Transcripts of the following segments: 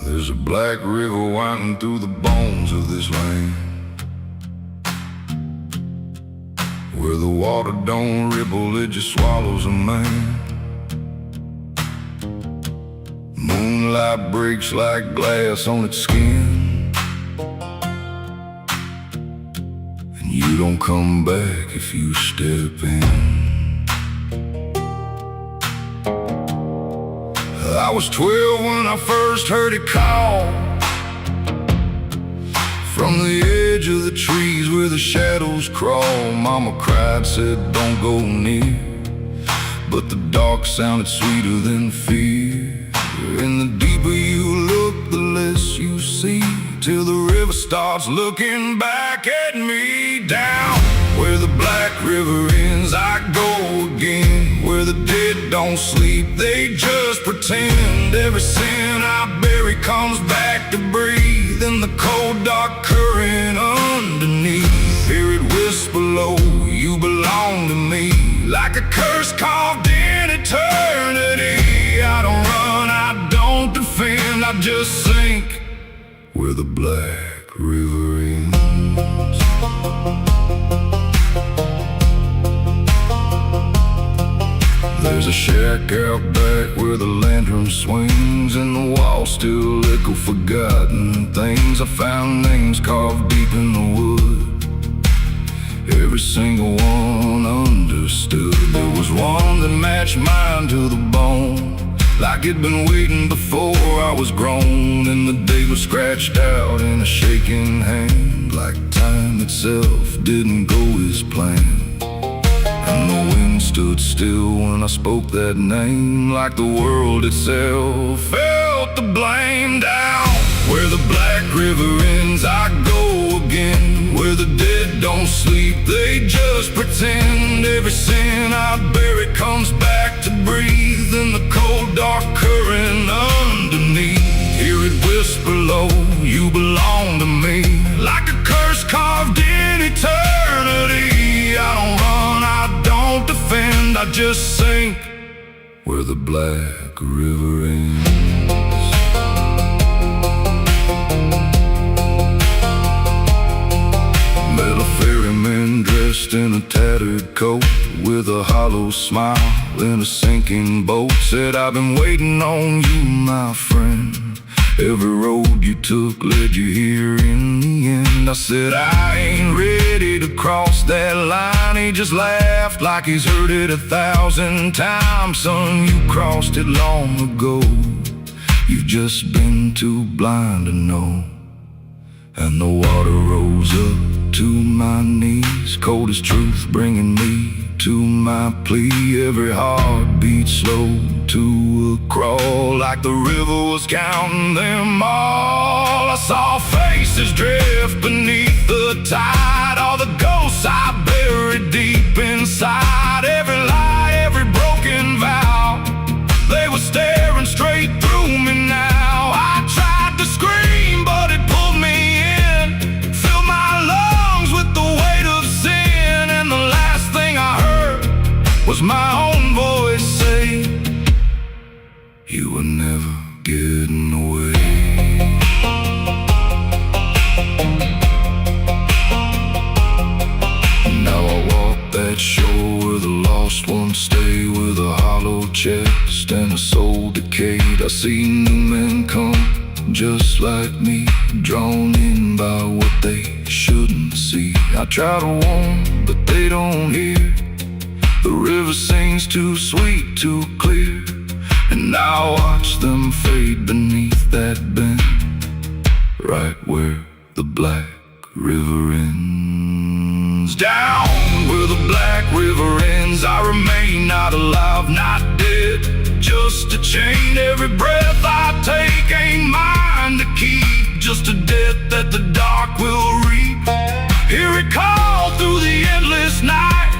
There's a black river winding through the bones of this land, where the water don't ripple, it just swallows a man. Moonlight breaks like glass on its skin, and you don't come back if you step in. I was 12 when I first heard it call, from the edge of the trees where the shadows crawl. Mama cried, said don't go near, but the dark sounded sweeter than fear. And the deeper you look, the less you see, till the river starts looking back at me. Down where the black river ends, I go again, where the dead don't sleep, they just pretend. Every sin I bury comes back to breathe in the cold dark current underneath. Hear it whisper low, you belong to me, like a curse carved in eternity. I don't run, I don't defend, I just sink where the black river ends. There's a shack out back where the lantern swings, and the walls still echo forgotten things. I found names carved deep in the wood, every single one understood. There was one that matched mine to the bone, like it'd been waiting before I was grown. And the day was scratched out in a shaking hand, like time itself didn't go as planned. And the wind stood still when I spoke that name, like the world itself felt the blame. Down where the black river ends, I go again, where the dead don't sleep, they just pretend. Every sin I bury comes back to breathe in the cold dark current underneath. Hear it whisper low, you belong to me, like a curse carved in eternity. I don't run, I don't defend, I just sink where the black river ends. Met a ferryman dressed in a tattered coat, with a hollow smile in a sinking boat. Said, I've been waiting on you, my friend. Every road you took led you here in the end. I said, I ain't ready to cross that line. He just laughed like he's heard it 1,000 times. Son, you crossed it long ago, you've just been too blind to know. And the water rose up to my knees, cold as truth, bringing me to my plea. Every heartbeat slow to a crawl, like the river was counting them all. I saw faces drift beneath the tide, all the ghosts I buried deep inside. Every lie, every broken vow, they were staring straight through me now. I tried to scream, but it pulled me in, filled my lungs with the weight of sin. And the last thing I heard was my own voice say, you were never getting away. Now I walk that shore where the lost ones stay, with a hollow chest and a soul decayed. I see new men come just like me, drawn in by what they shouldn't see. I try to warn, but they don't hear. The river sings too sweet, too clear, and I watch them fade beneath that bend, right where the black river ends. Down where the black river ends, I remain not alive, not dead, just a chain. Every breath I take ain't mine to keep, just a death that the dark will reap. Hear it call through the endless night,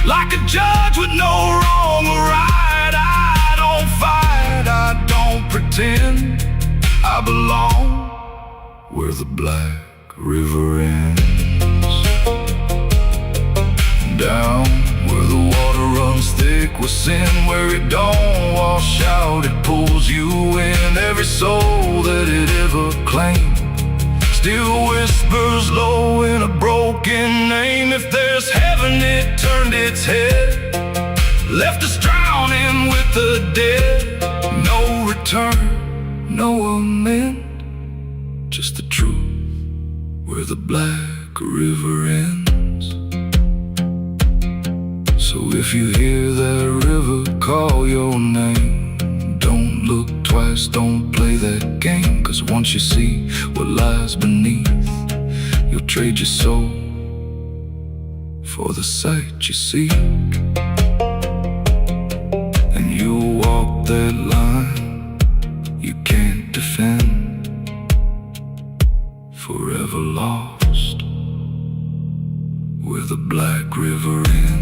like a judge with no wrong or right. I don't fight, I don't pretend, I belong where the black river ends. down where the water runs thick with sin, where it don't wash out, it pulls you in. Every soul that it ever claimed still whispers low in a broken name. If there's heaven, it turned its head, left us drowning with the dead. No return, no amend, just the truth where the black river ends. So if you hear that river call your name, don't look twice, don't play that game. 'Cause once you see what lies beneath, you'll trade your soul for the sight you seek. And you'll walk that line you can't defend, forever lost where the black river ends.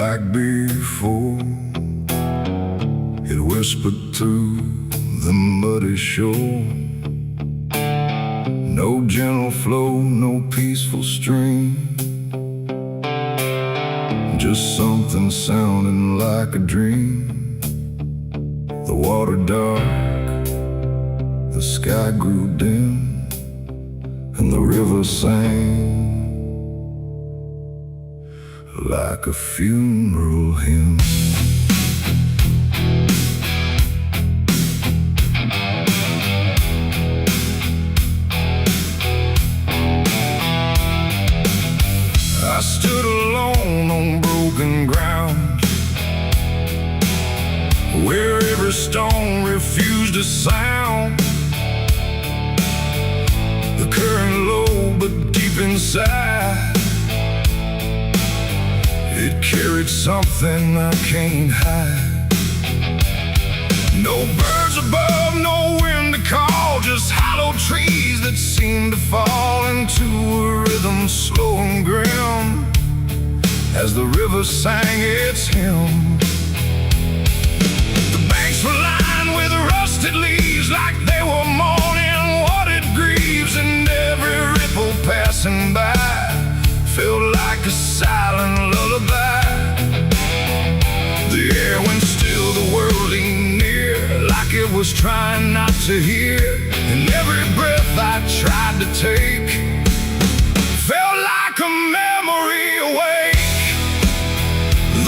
Like before, it whispered through the muddy shore. No gentle flow, no peaceful stream, just something sounding like a dream. The water dark, the sky grew dim, and the river sang like a funeral hymn. I stood alone on broken ground, where every stone refused a sound. The current low but deep inside, it carried something I can't hide. No birds above, no wind to call, just hollow trees that seem to fall into a rhythm slow and grim as the river sang its hymn. The banks were lined with rusted leaves like they were mourning what it grieves, and every ripple passing by felt like a silent lullaby. The air went still, the world leaned near, like it was trying not to hear. And every breath I tried to take felt like a memory awake.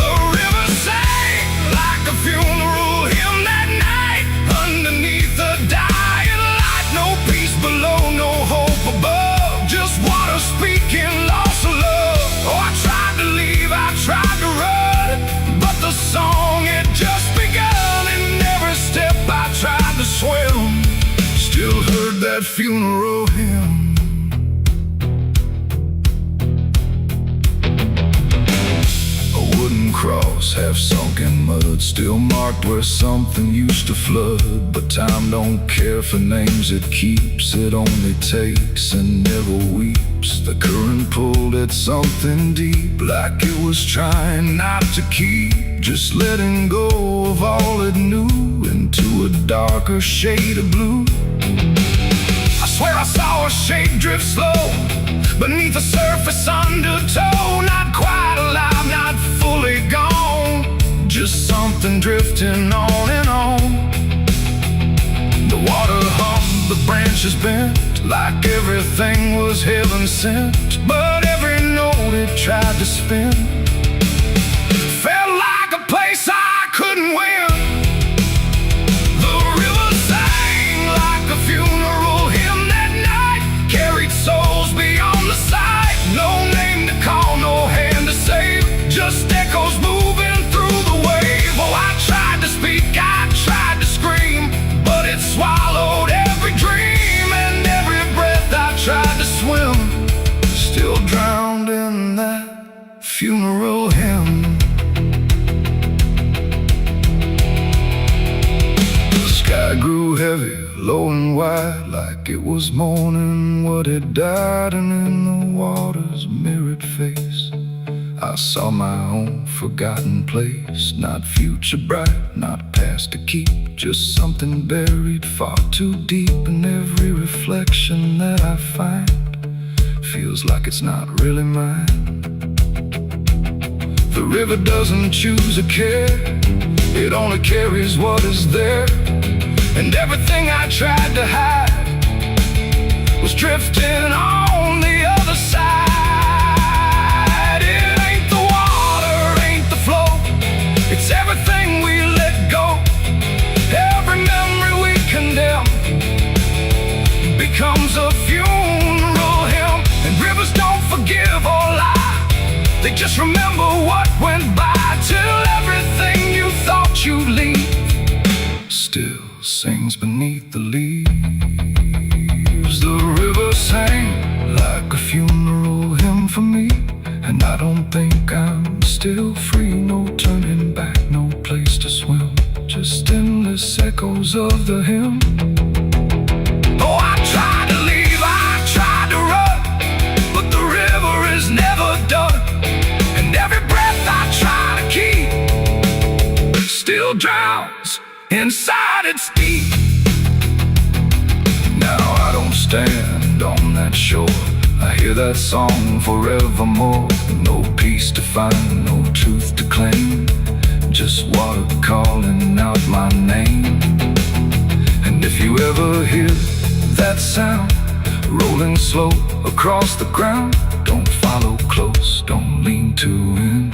The river sang like a funeral hymn that night, underneath the dying light. No peace below, no hope above, just water speaking lost of love. Oh, I tried to leave, I tried to run, but the song had just begun. And every step I tried to swim still heard that funeral hymn. A wooden cross, half sunk in mud, still marked where something used to flood. But time don't care for names it keeps, it only takes and never weeps. The current pulled at something deep, like it was trying not to keep, just letting go of all it knew into a darker shade of blue. I swear I saw a shape drift slow beneath the surface undertow, not quite alive, not fully gone, just something drifting on and on. The water hummed, the branches bent, like everything was heaven sent. But every note it tried to spin felt like a place I couldn't win. The river sang like a funeral hymn that night, carried souls beyond the sight. No name to call, grew heavy, low and wide, like it was morning what had died. And in the water's mirrored face I saw my own forgotten place. Not future bright, not past to keep, just something buried far too deep. And every reflection that I find feels like it's not really mine. The river doesn't choose a care, it only carries what is there. And everything I tried to hide was drifting on the other side. It ain't the water, ain't the flow, it's everything we let go. Every memory we condemn becomes a funeral hymn. And rivers don't forgive or lie, they just remember what went by, till everything you thought you'd leave still sings beneath the leaves. The river sang like a funeral hymn for me, and I don't think I'm still free. No turning back, no place to swim, just endless echoes of the hymn. Oh, I tried to leave, I tried to run, but the river is never done. And every breath I try to keep still drowns inside its deep. Now I don't stand on that shore, I hear that song forevermore. No peace to find, no truth to claim, just water calling out my name. And if you ever hear that sound rolling slow across the ground, don't follow close, don't lean too in,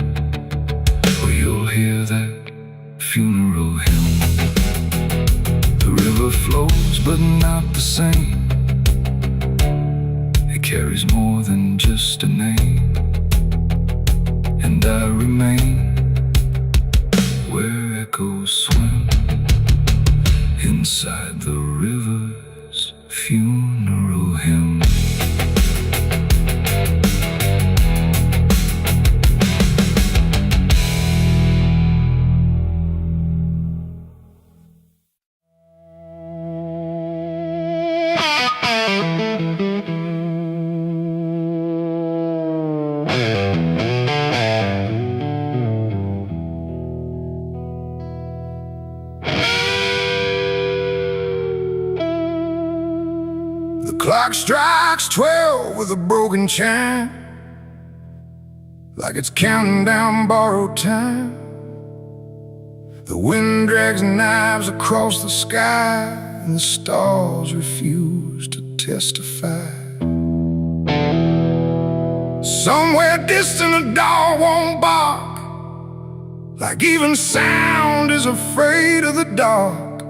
or you'll hear that funeral hymn. The river flows, but not the same, it carries more than just a name. And I remain where echoes swim, inside the river's funeral hymn. The clock strikes 12 with a broken chime, like it's counting down borrowed time. The wind drags knives across the sky, and the stars refuse to testify. Somewhere distant a dog won't bark, like even sound is afraid of the dark.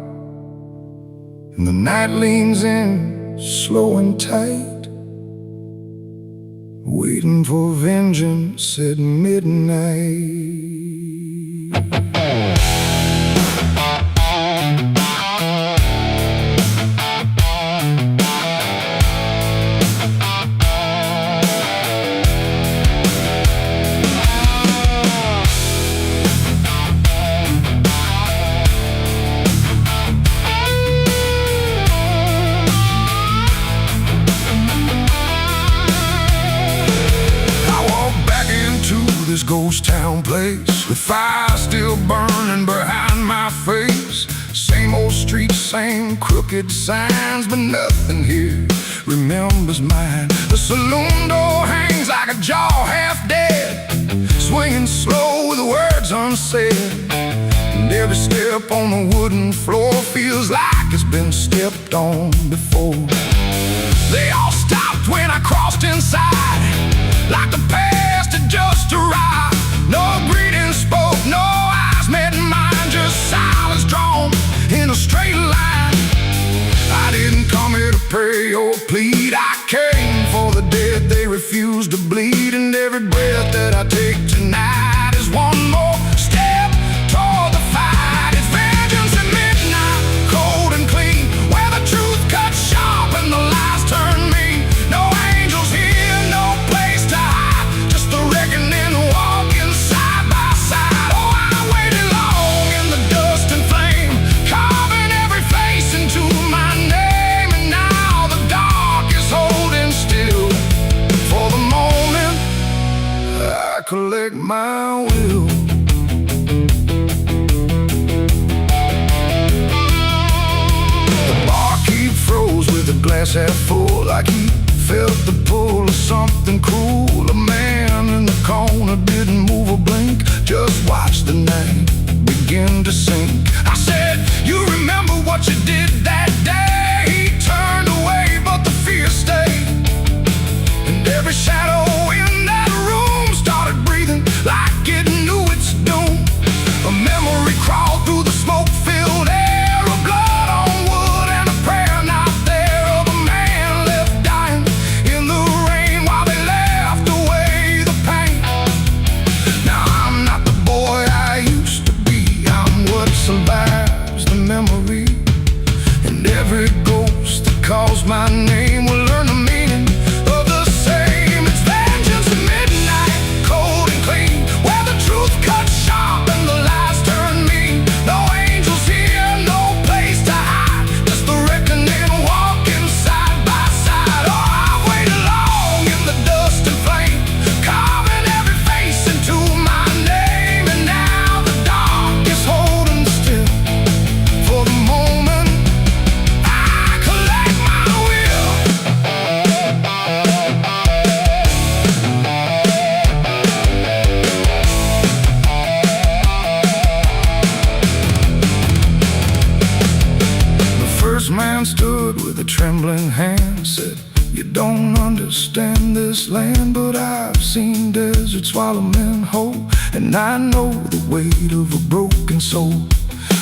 And the night leans in slow and tight, waiting for vengeance at midnight. This ghost town place, with fire still burning behind my face. Same old streets, same crooked signs, but nothing here remembers mine. The saloon door hangs like a jaw half dead, swinging slow with words unsaid. And every step on the wooden floor feels like it's been stepped on before. They all stopped when I crossed inside, like the past had just arrived. No greeting spoke, no eyes met mine, just silence drawn in a straight line. I didn't come here to pray or plead, I came for the dead, they refuse to bleed. And every breath that I take tonight is one more step toward the fight. It's vengeance at midnight, cold and clean, where the truth cuts sharp and the lies turn mean. No angels here, no place to hide, just the reckoning walking side by side. Oh, I waited long in the dust and flame, carving every face into glass half full, like he felt the pull of something cruel. A man in the corner didn't move or blink, just watched the night begin to sink. I said, you remember what you did that day? He turned away, but the fear stayed, and every shadow in that room started breathing like it knew its doom. A memory crawled through the smoke-filled air, of blood on wood and a prayer not there, of a man left dying in the rain while they laughed away the pain. Now I'm not the boy I used to be, I'm what survives the memory, and every ghost that calls my name will learn the meaning of the same. It's vengeance at midnight, cold and clean, where the truth cuts sharp and the lies turn mean. No angels here, no place to hide, just the reckoning walking side by side. Oh, I've waited long in the dust and flame, carving every face into my name, and now the dark is holding still. For the moment I collect my will. The first man stood with a trembling hand, said, you don't understand this land, but I've seen deserts swallow men whole, and I know the weight of a broken soul.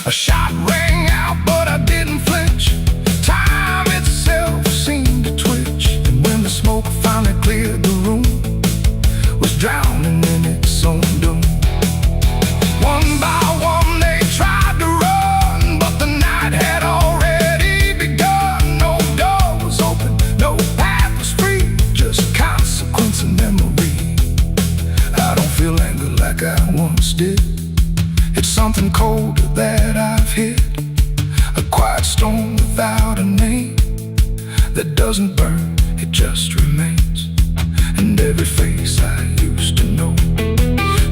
A shot rang out, but I didn't flinch. Time itself seemed to twitch, and when the smoke finally cleared, the room was drowning in its own doom. One by one they tried to run, but the night had already begun. No door was open, no path was free, just consequence and memory. I don't feel anger like I once did, it's something colder that I've hit, a quiet storm without a name, that doesn't burn, it just remains. And every face I used to know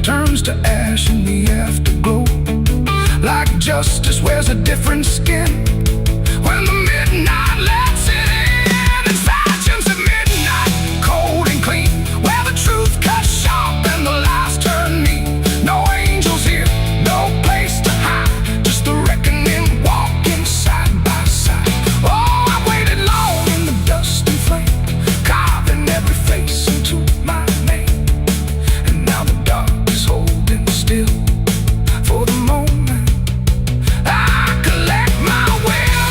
turns to ash in the afterglow, like justice wears a different skin when the midnight lets it in. It's vengeance at midnight, cold and clean, where the truth cuts sharp and the lies turn mean. No angels here, no place to hide, just the reckoning walking side by side. Oh, I waited long in the dust and flame, carving every face into my name, and now the dark is holding still. For the moment I collect my will.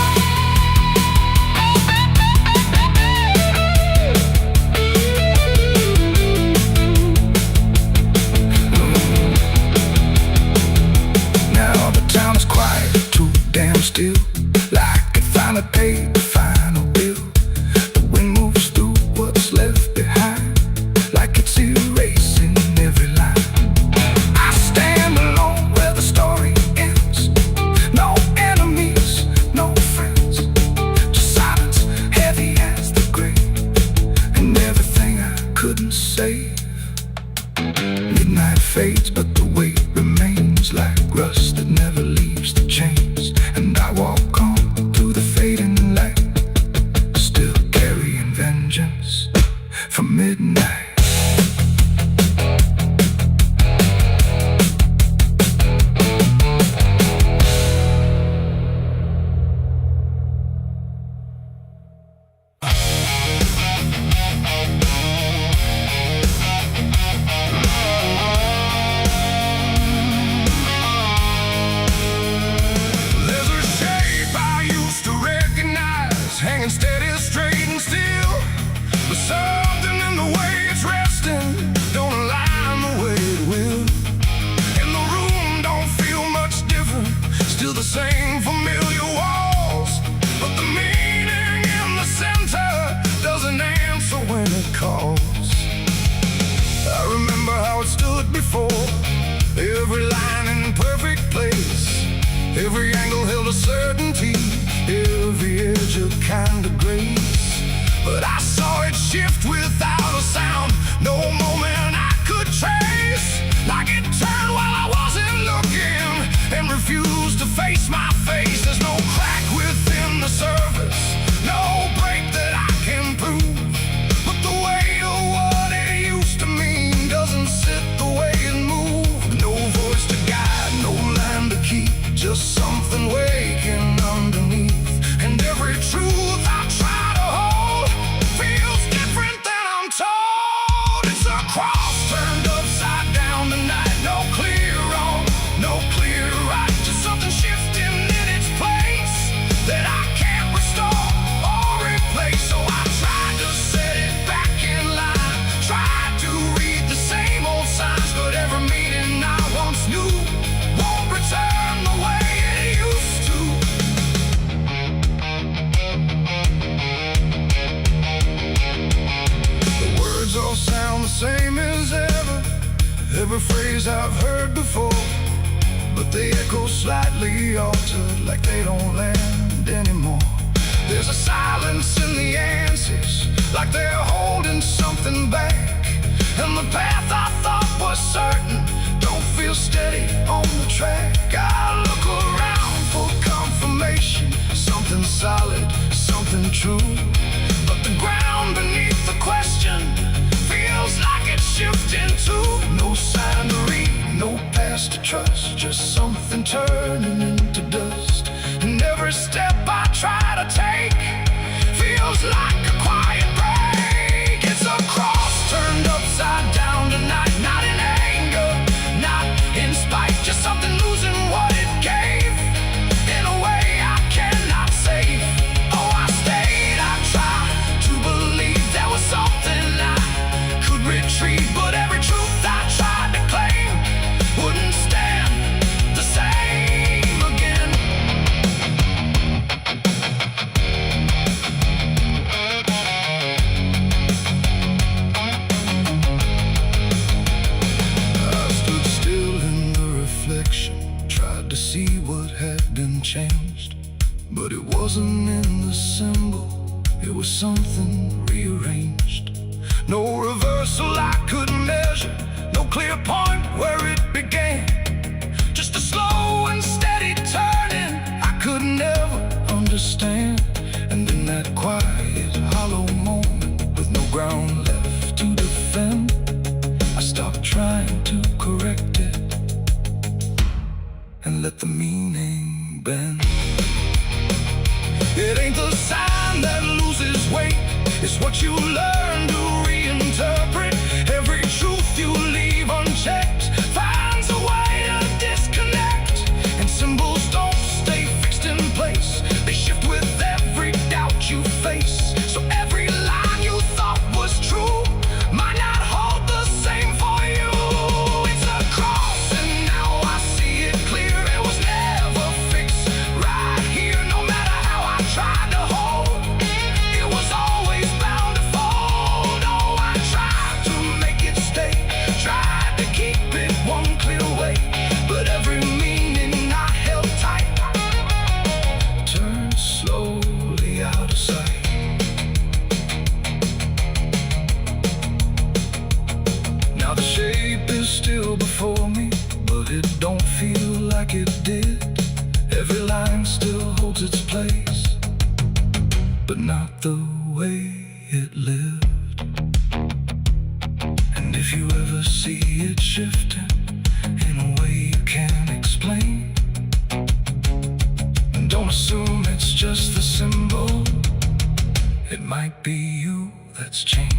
Now the town is quiet, too damn still, like it finally paid the final bill. The wind moves through what's left behind, like it's erasing every line. I stand alone where the story ends, no enemies, no friends, just silence heavy as the grave, and everything I couldn't save. Midnight fades, but the weight remains like rust that never leaves the chains, and I walk on through the fading light, still carrying vengeance from midnight. There's a shape I used to recognize, hanging steady, straight and still, but something in the way it's resting don't align the way it will. And the room don't feel much different, still the same familiar walls, but the meaning in the center doesn't answer when it calls. I remember how it stood before, every line in perfect place, every angle held a certainty, every edge a kind of grace. stories I've heard before, but they echo slightly altered, like they don't land anymore. There's a silence in the answers, like they're holding something back. And the path I thought was certain don't feel steady on the track. I look around for confirmation, something solid, something true. But the ground beneath the question feels like it's shifting too. No sign to read, no past to trust, just something turning into dust. And every step I try to take feels like a quiet break. It's a cross turned upside down tonight, not in anger, not in spite, just something losing what it gave in a way I cannot save. Oh, I stayed, I tried to believe there was something I could retrieve, but every truth I tried to claim wouldn't stand the same again. I stood still in the reflection, tried to see what had been changed, but it wasn't in the symbol, it was something rearranged. No reversal I could measure, no clear point where it began. Just a slow and steady turning I could never understand. And in that quiet, hollow moment, with no ground left to defend, I stopped trying to correct it and let the meaning bend. It ain't the sign that loses weight, it's what you learn to reinterpret. Every truth you leave unchecked finds a way to disconnect. And symbols don't stay fixed in place, they shift with every doubt you face. So every line you thought was true might not hold the same for you. It's a cross and now I see it clear. It was never fixed right here, no matter how I tried to hold. It was always bound to fold. Oh, I tried to make it stay, tried to keep it one clear way, but every meaning I held tight turned slowly out of sight. Now the shape is still before me, but it don't feel like it did. Every line still holds its place, but not the way it lived. And if you ever see it shifting in a way you can't explain, don't assume it's just the symbol, it might be you that's changed.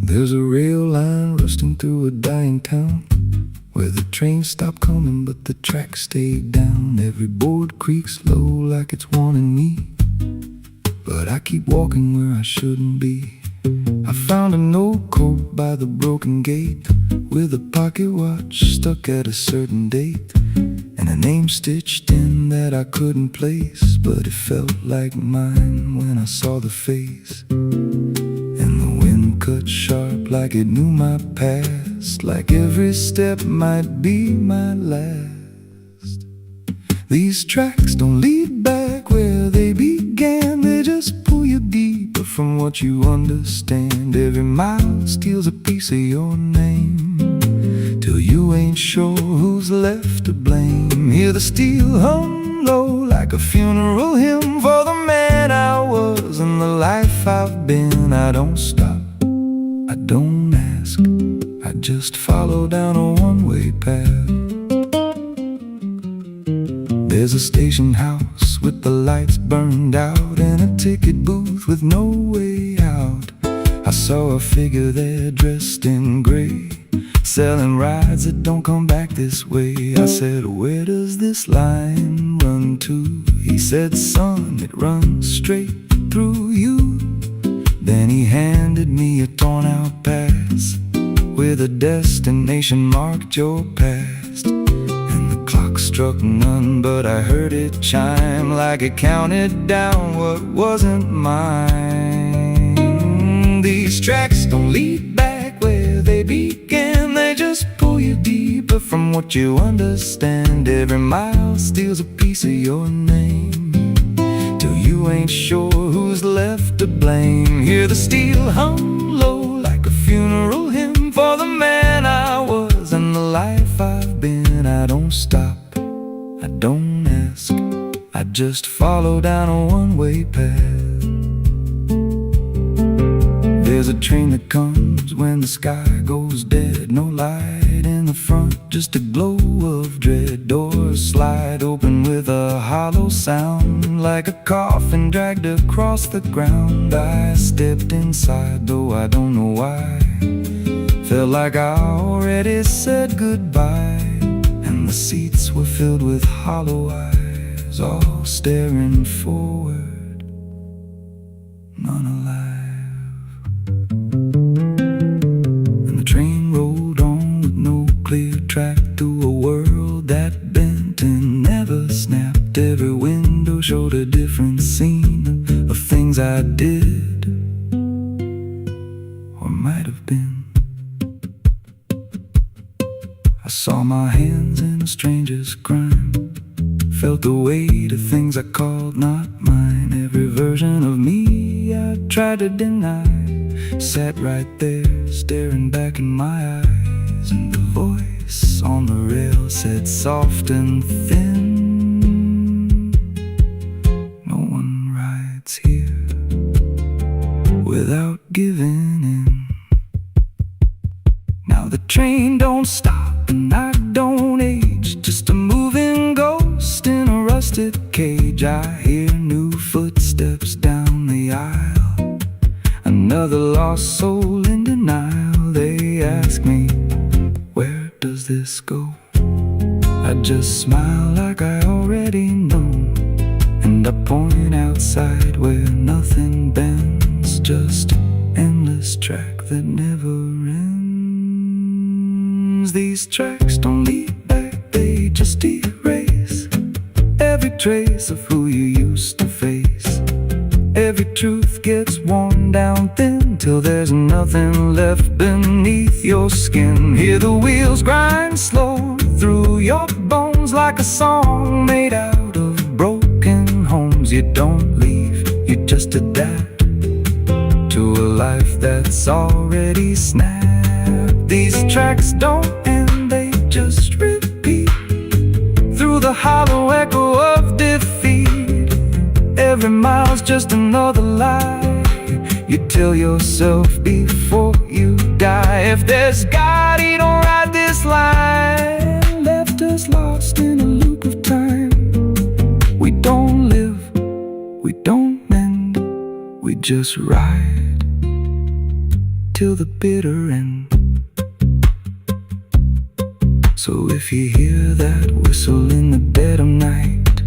There's a rail line rusting through a dying town, where the trains stopped coming but the tracks stayed down. Every board creaks low like it's warning me, but I keep walking where I shouldn't be. I found a note code by the broken gate, with a pocket watch stuck at a certain date, and a name stitched in that I couldn't place, but it felt like mine when I saw the face. And the wind cut sharp like it knew my past, like every step might be my last. These tracks don't lead back where they began, they just pull you deeper from what you understand. Every mile steals a piece of your name, till you ain't sure who's left to blame. Hear the steel hum low like a funeral hymn for the man I was and the life I've been. I don't stop, I don't ask, I just follow down a one-way path. There's a station house with the lights burned out and a ticket booth with no way out. I saw a figure there dressed in gray, selling rides that don't come back this way. I said, where does this line run to? He said, son, it runs straight through you. Then he handed me a torn out pass with a destination marked your past. And the clock struck none, but I heard it chime like it counted down what wasn't mine. These tracks don't lead back where they began, they just pull you deeper from what you understand. Every mile steals a piece of your name, till you ain't sure who's left to blame. Hear the steel hum low like a funeral hymn for the man I was and the life I've been. I don't stop, I don't ask, I just follow down a one-way path. There's a train that comes when the sky goes dead. No light in the front, just a glow of dread. Doors slide open with a hollow sound, like a coffin dragged across the ground. I stepped inside, though I don't know why. Felt like I already said goodbye. And the seats were filled with hollow eyes, all staring forward, none alive. Clear track through a world that bent and never snapped. Every window showed a different scene of things I did or might have been. I saw my hands in a stranger's crime, felt the weight of things I called not mine. Every version of me I tried to deny sat right there, staring back in my eyes. And the voice on the rail said soft and thin, no one rides here without giving in. Now the train don't stop and I don't age, just a moving ghost in a rusted cage. I hear new footsteps down the aisle, another lost soul in denial. They ask me, where does this go? I just smile like I already know, and I point outside where nothing bends, just an endless track that never ends. These tracks don't lead back, they just erase every trace of who you used to face. Every truth gets worn down thin, till there's nothing left beneath your skin. Hear the wheels grind slow through your bones, like a song made out of broken homes. You don't leave, you just adapt to a life that's already snapped. These tracks don't end, they just repeat through the hollow echo of defeat. Every mile's just another lie you tell yourself before you die. If there's God, he don't ride this line, left us lost in a loop of time. We don't live, we don't mend, we just ride till the bitter end. So if you hear that whistle in the dead of night,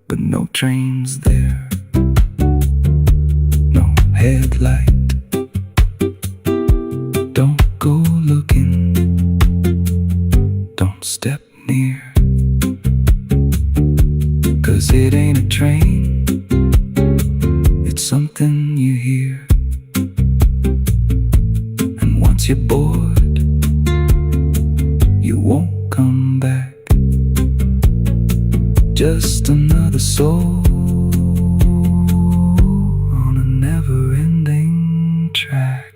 but no train's there, no headlight, don't go looking, don't step near, 'cause it ain't a train, it's something you hear. And once you're bored, you won't come back. Just another soul on a never-ending track.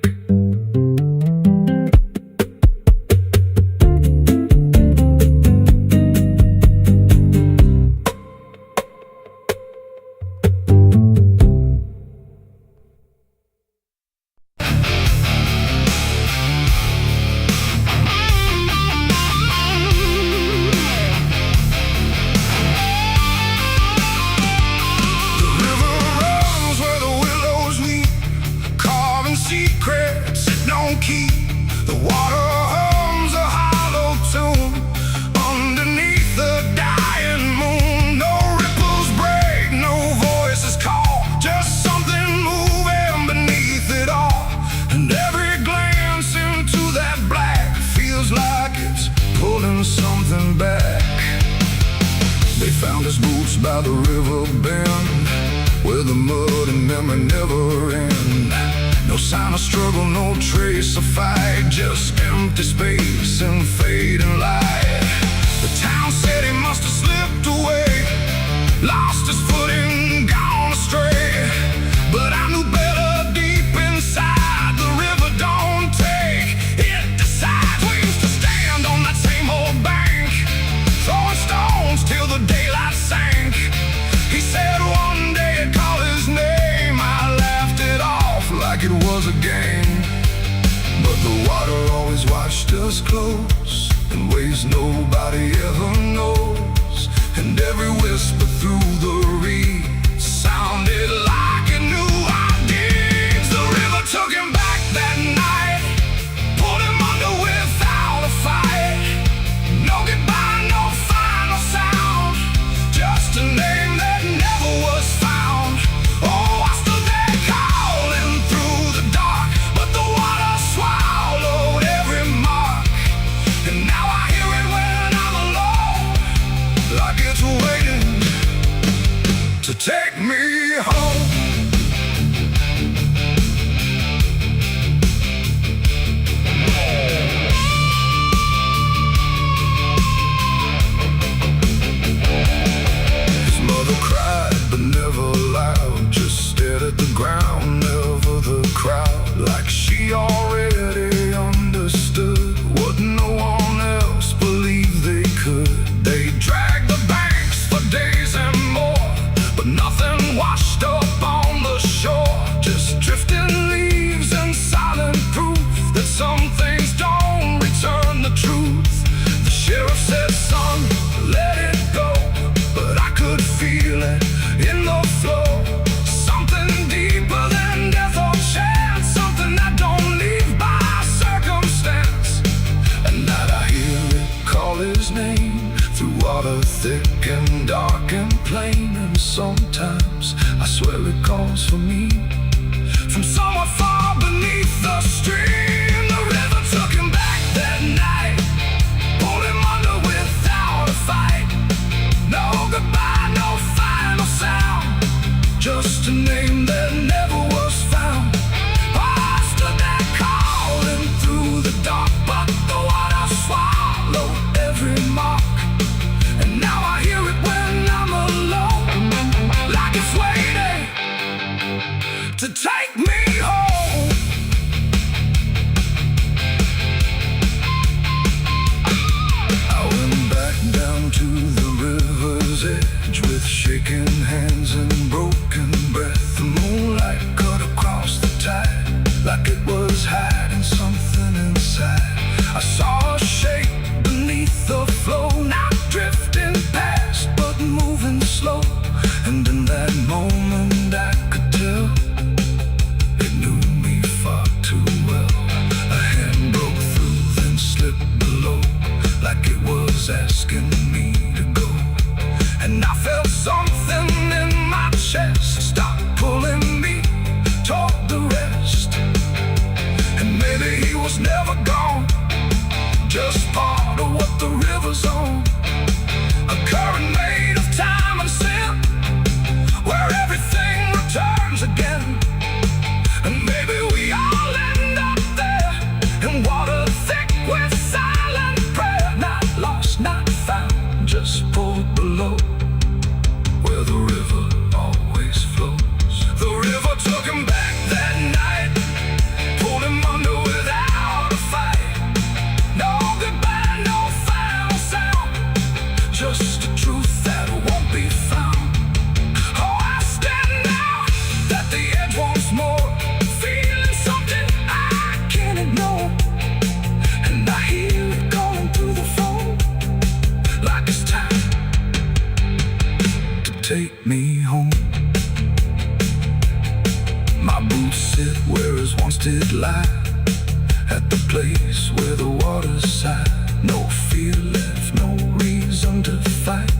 secrets it don't keep. The water hums a hollow tune underneath the dying moon. No ripples break, no voices call, just something moving beneath it all. And every glance into that black feels like it's pulling something back. They found his boots by the river bend, where the mud and memory never end. No sign of struggle, no trace of fight, just empty space and fading light. The town said he must have slipped away, lost his footing, gone astray. But I knew better deep inside, the river don't take, it decides. We used to stand on that same old bank, throwing stones till the daylight sank. He said one day he'd call his name. I laughed it off like it was a game. But the water always watched us close, in ways nobody ever knows. And every whisper through the reeds sounded like it knew our deeds. The river took him back that night, pulled him under without a fight. No goodbye, no final sound, just a name that never was found. Oh, I stood there calling through the dark, but the water swallowed every mark. And now I hear it when I'm alone, like it's waiting to take me home. His mother cried, but never loud, just stared at the ground, never the crowd. Like she already understood what no one else believed they could. They dragged the banks for days and more, but nothing washed up on the shore. Just drifting leaves and silent proof that some things don't return the truth. The sheriff said, son, let it go, but I could feel it in the flow. Something deeper than death or chance, something that don't leave by circumstance. And that I hear it call his name through water thick and dark and plain. And sometimes I swear it calls for me from somewhere far beneath the stream. The river took him back that night, pulled him under without a fight. No goodbye, no final sound, just a name that never was found. I stood there calling through the dark, but the water swallowed every mark. And now I hear it when I'm alone, like it's waiting to take me home. I went back down to the river's edge with shaking hands and broken breath. The moonlight cut across the tide like it was hiding something inside. I saw a shape beneath the flow, not drifting past but moving slow. And in that moment I could tell it knew me far too well. A hand broke through, then slipped below, like it was asking me to go. And I felt something in my chest stop pulling me toward the rest. And maybe he was never gone, just part of what the river's on. A current made of time and sin, where everything returns again. And maybe we all end up there, in water thick with silent prayer. Not lost, not found, just pulled below, where the river always flows. The river took him back that night, pulled him under without a fight. No goodbye, no final sound, just a truth that won't be found. Oh, I stand out at the edge once more, feeling something I can't ignore. And I hear it calling through the phone, like it's time to take me home. My boots sit where his once wasted light at the place where the water's side. No fear left, no reason to fight,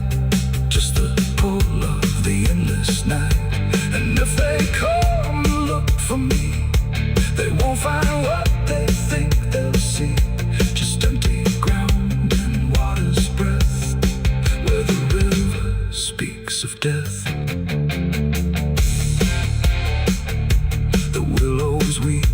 just the pull of the endless night. And if they come to look for me, they won't find what they think they'll see, just empty ground and water's breath, where the river speaks of death. The willows weep,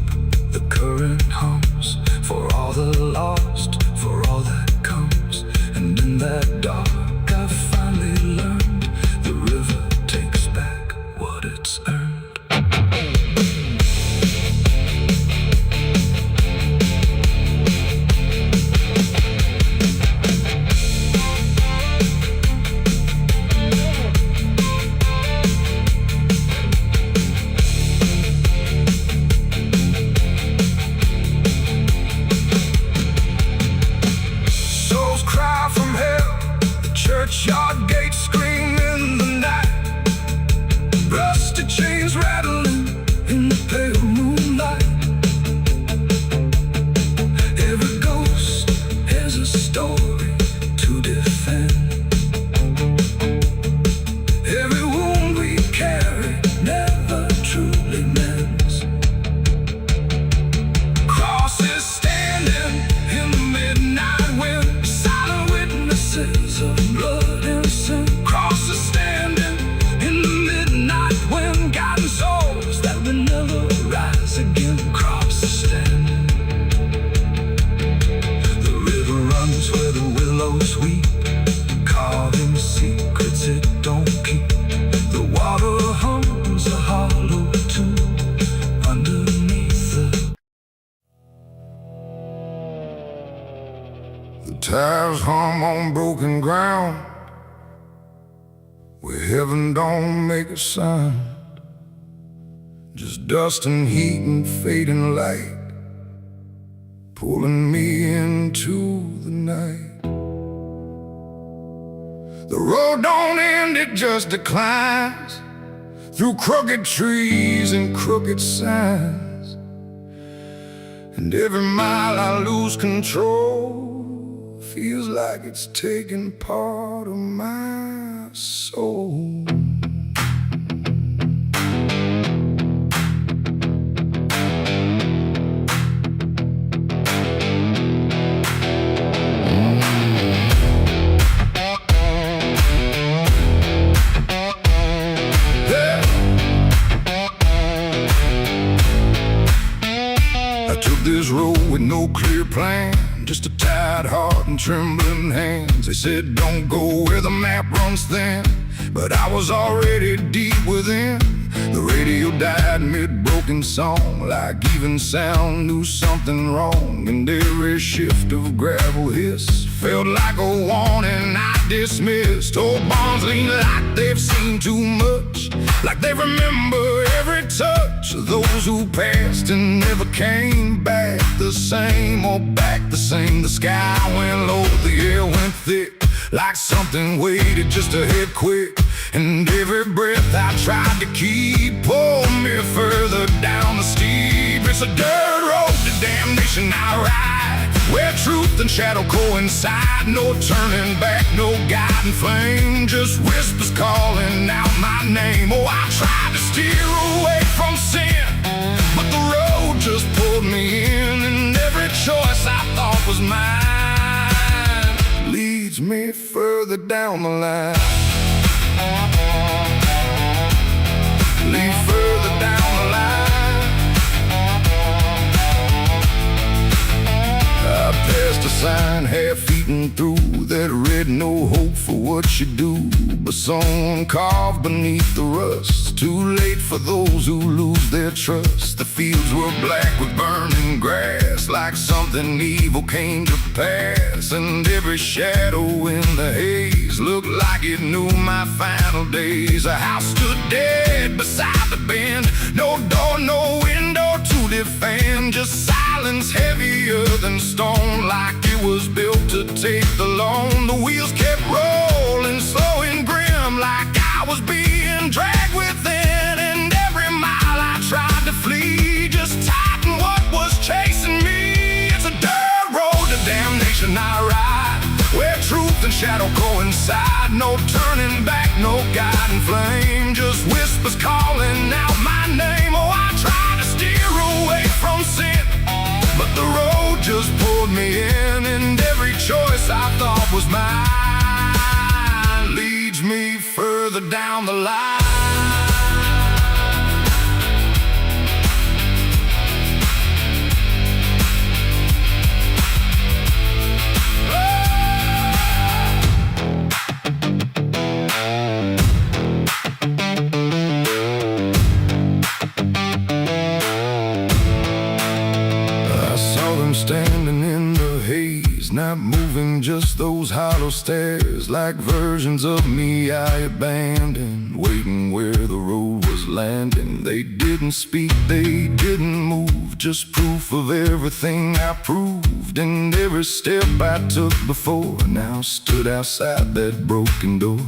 the current hums, for all the lost, for all that comes. And in that dark I finally learned, the river takes back what it's earned. Churchyard gates scream in the night, rusty chains rattling in the pale moonlight. Every ghost has a story to defend. Every wound we carry never truly mends. Crosses standing in the midnight wind, silent witnesses of blood and sin. Crosses standing in the midnight wind, guiding souls that will never rise again. Crosses standing. The river runs where the willows weep, carving secrets it don't keep. The water hums a hollow tune underneath the tires hum on broken ground, where heaven don't make a sound, just dust and heat and fading light, pulling me into the night. The road don't end, it just declines, through crooked trees and crooked signs. And every mile I lose control, feels like it's taking part of my soul. I took this road with no clear plan, just a tired heart and trembling hands. They said don't go where the map runs thin, but I was already deep within. The radio died mid-broken song, like even sound knew something wrong. And every shift of gravel hiss felt like a warning I dismissed. Old bonds lean like they've seen too much, like they remember every touch of those who passed and never came back the same, or back the same. The sky went low, the air went thick, like something waited just to hit quick. And every breath I tried to keep pulled me further down the steep. It's a dirt road to damnation I ride, where truth and shadow coincide. No turning back, no guiding flame, just whispers calling out my name. Oh, I tried to steer away from sin, but the road just pulled me in. And every choice I thought was mine leads me further down the line. Lead further down the line. I passed a sign half-eaten through that read no hope for what you do, but someone carved beneath the rust, too late for those who lose their trust. The fields were black with burning grass, like something evil came to pass. And every shadow in the haze looked like it knew my final days. A house stood dead beside the bend, no door, no window to defend, just silence heavier than stone, like it was built to take the loan. The wheels kept rolling slow and grim, like I was being dragged within. And every mile I tried to flee just tightened shadow coincide. No turning back, no guiding flame, just whispers calling out my name. Oh, I try to steer away from sin, but the road just pulled me in, and every choice I thought was mine leads me further down the line. Standing in the haze, not moving, just those hollow stares, like versions of me I abandoned, waiting where the road was landing. They didn't speak, they didn't move, just proof of everything I proved, and every step I took before now stood outside that broken door.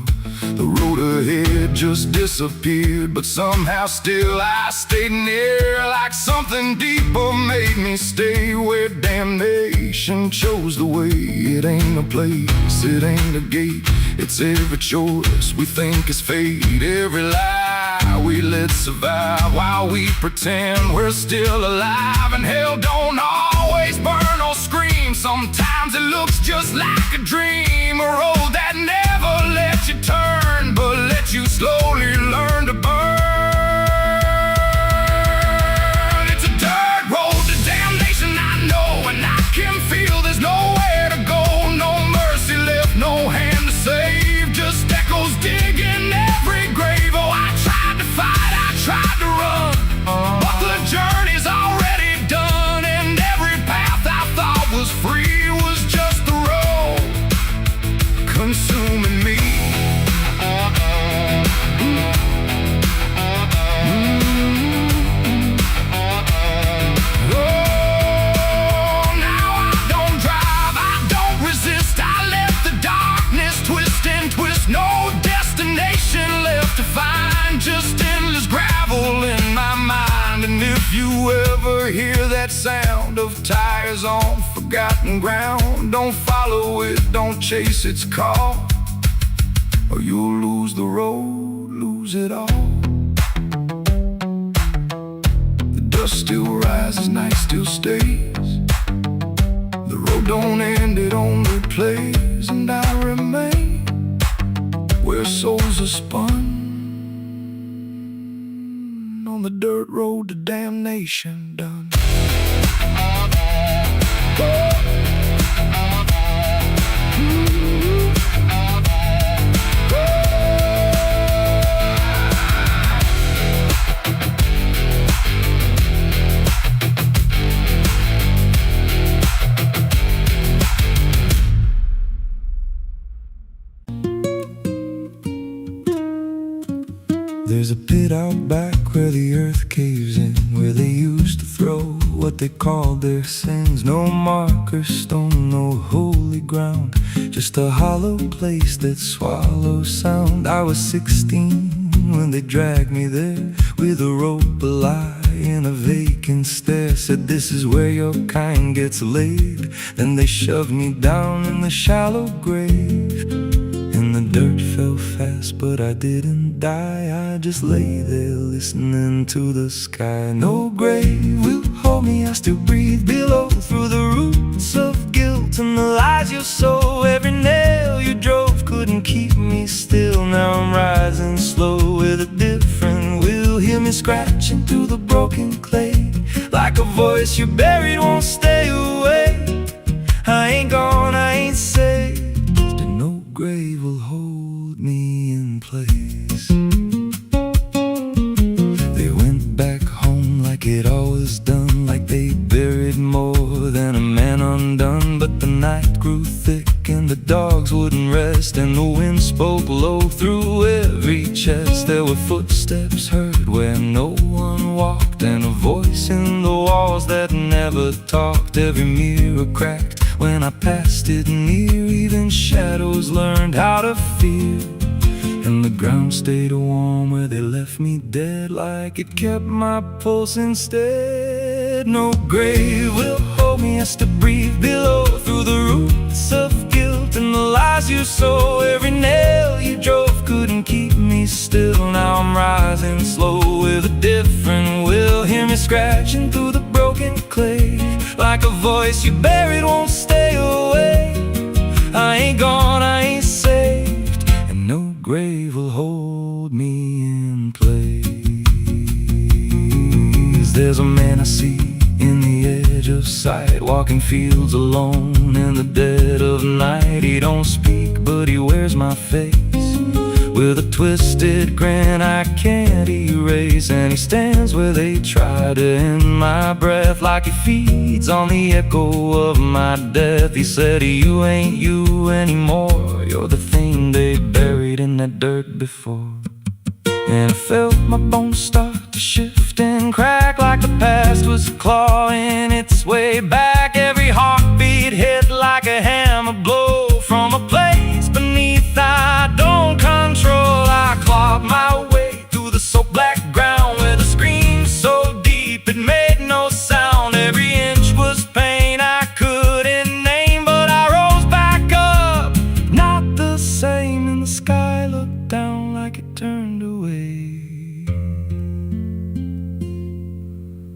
The road ahead just disappeared, but somehow still I stayed near, like something deeper made me stay where damnation chose the way. It ain't a place, it ain't a gate, it's every choice we think is fate, every lie we let survive while we pretend we're still alive. And hell don't always burn or scream, sometimes it looks just like a dream, a road that never lets you turn, but lets you slowly learn to burn. It's a dirt road to damnation, I know, and I can feel there's nowhere to go, no mercy left, no hand to save, just echoes digging every grave. Oh, I tried to fight, I tried to run, but the journey's already done, and every path I thought was free was just the road consuming me. No destination left to find, just endless gravel in my mind. And if you ever hear that sound of tires on forgotten ground, don't follow it, don't chase its call, or you'll lose the road, lose it all. The dust still rises, night still stays, the road don't end, it only plays, and I remain where souls are spun on the dirt road to damnation done. There's a pit out back where the earth caves in, where they used to throw what they called their sins. No marker stone, no holy ground, just a hollow place that swallows sound. I was 16 when they dragged me there, with a rope, a lie, and a vacant stare. Said this is where your kind gets laid. Then they shoved me down in the shallow grave, and the dirt fell fast, but I didn't die. I just lay there listening to the sky. No grave will hold me, I still breathe below, through the roots of guilt and the lies you sow. Every nail you drove couldn't keep me still. Now I'm rising slow with a different will. Hear me scratching through the broken clay, like a voice you buried won't stay away. I ain't gone, I ain't saved, and no grave will hold me in place. They went back home like it always done, like they buried more than a man undone. But the night grew thick and the dogs wouldn't rest, and the wind spoke low through every chest. There were footsteps heard where no one walked, and a voice in the walls that never talked. Every mirror cracked when I passed it near, even shadows learned how to fear. And the ground stayed warm where they left me dead, like it kept my pulse instead. No grave will hold me, I still breathe below, through the roots of guilt and the lies despise you so. Every nail you drove couldn't keep me still. Now I'm rising slow with a different will. Hear me scratching through the broken clay, like a voice you buried won't stay away. I ain't gone, I ain't saved, and no grave will hold me in place. There's a man I see in the edge of sight, walking fields alone in the dead of night. He don't speak, but he wears my face with a twisted grin I can't erase. And he stands where they try to end my breath, like he feeds on the echo of my death. He said, you ain't you anymore, you're the thing they buried in that dirt before. And I felt my bones start to shift and crack, like the past was clawing its way back. Every heartbeat hit like a hammer blow from a place beneath I don't control. I clawed my way through the soap-black ground with a scream so deep it made no sound. Every inch was pain I couldn't name, but I rose back up, not the same. And the sky looked down like it turned away,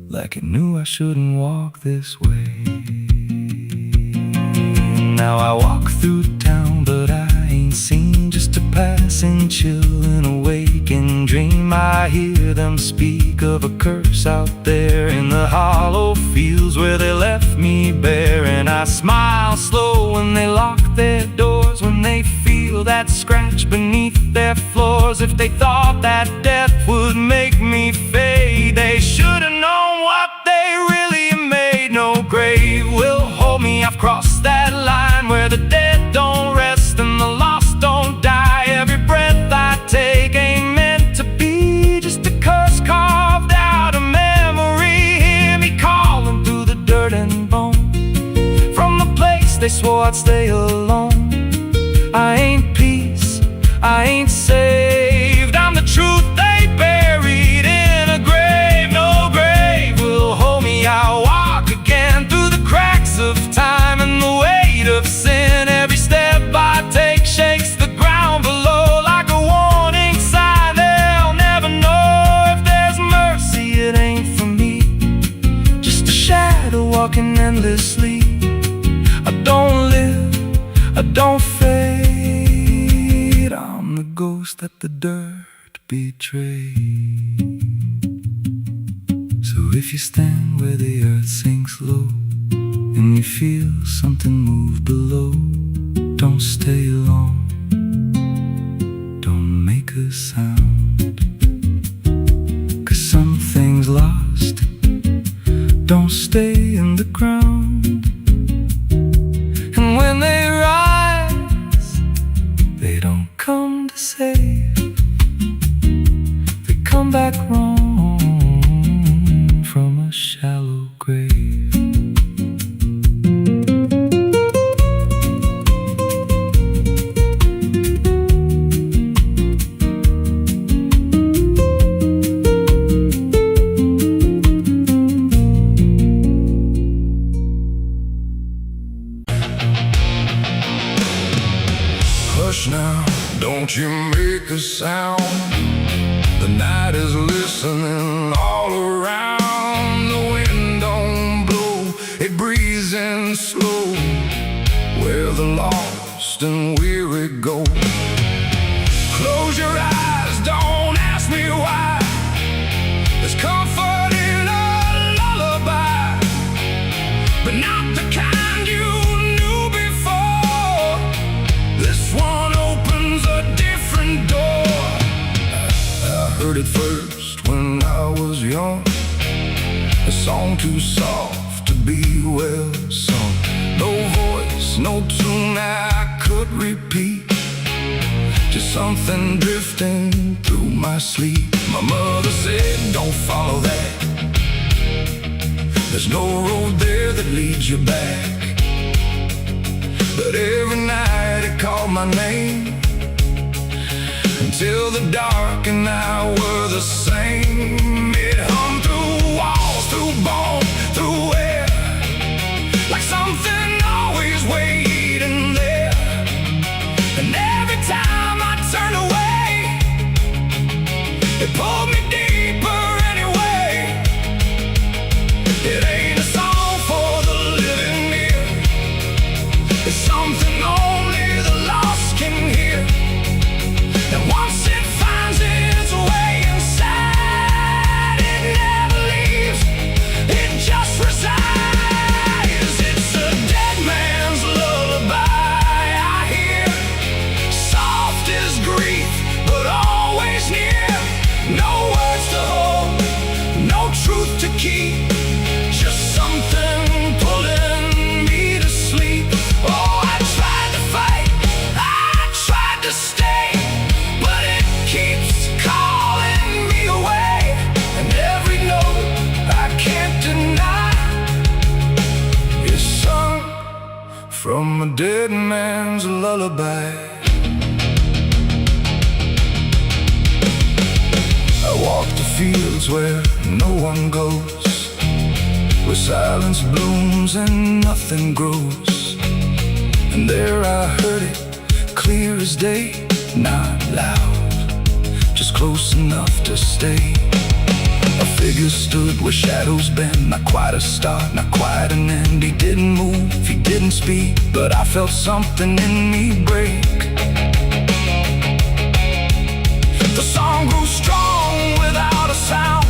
like it knew I shouldn't walk this way. Now I walk through town, but I ain't seen, just a passing chill in a waking dream. I hear them speak of a curse out there in the hollow fields where they left me bare. And I smile slow when they lock their doors, when they feel that scratch beneath their floors. If they thought that death would make me fade, they should have known what they really made. No grave will hold me, I've crossed that line where the dead don't rest and the lost don't die. Every breath I take ain't meant to be, just a curse carved out of memory. Hear me calling through the dirt and bone, from the place they swore I'd stay alone. I ain't peace, I ain't saved, I'm the truth they buried in a grave. No grave will hold me, I'll walk again through the cracks of time and the weight of sin. Every step I take shakes the ground below like a warning sign. They'll never know if there's mercy, it ain't for me, just a shadow walking endlessly. I don't live, I don't fade, I'm the ghost that the dirt betrayed. So if you stand where the earth sinks low and you feel something move below, don't stay long, don't make a sound, 'cause something's lost, don't stay in the ground. And when they rise, they don't come to save, they come back wrong from a shallow grave. Hush now, don't you make a sound, the night is listening all around. The wind don't blow, it breathes in slow, where the lost and weary go. Close your eyes, don't ask me why, there's comfort in a lullaby, but not the kind you knew before. This one opens a different door. I heard it first when I was young, a song too soft to be well sung. No voice, no tune I could repeat, just something drifting through my sleep. My mother said, don't follow that, there's no road there that leads you back. But every night it called my name, until the dark and I were the same. It hummed through walls, through bone, through air, like something always waiting there. from a dead man's lullaby. I walk the fields where no one goes, where silence blooms and nothing grows. And there I heard it, clear as day, not loud, just close enough to stay. A figure stood where shadows bend, not quite a start, not quite an end. He didn't move, he didn't speak, but I felt something in me break. The song grew strong without a sound,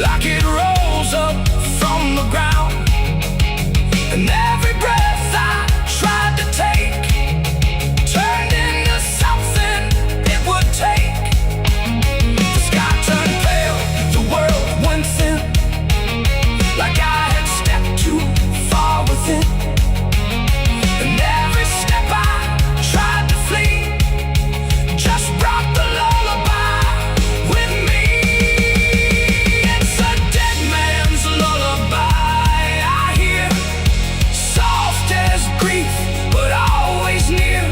like it rose up from the ground. And every breath I tried to take turned into something it would take. The sky turned pale, the world went thin, like I had stepped too far within. And every step I tried to flee just brought the lullaby with me. It's a dead man's lullaby I hear, soft as grief, but always near.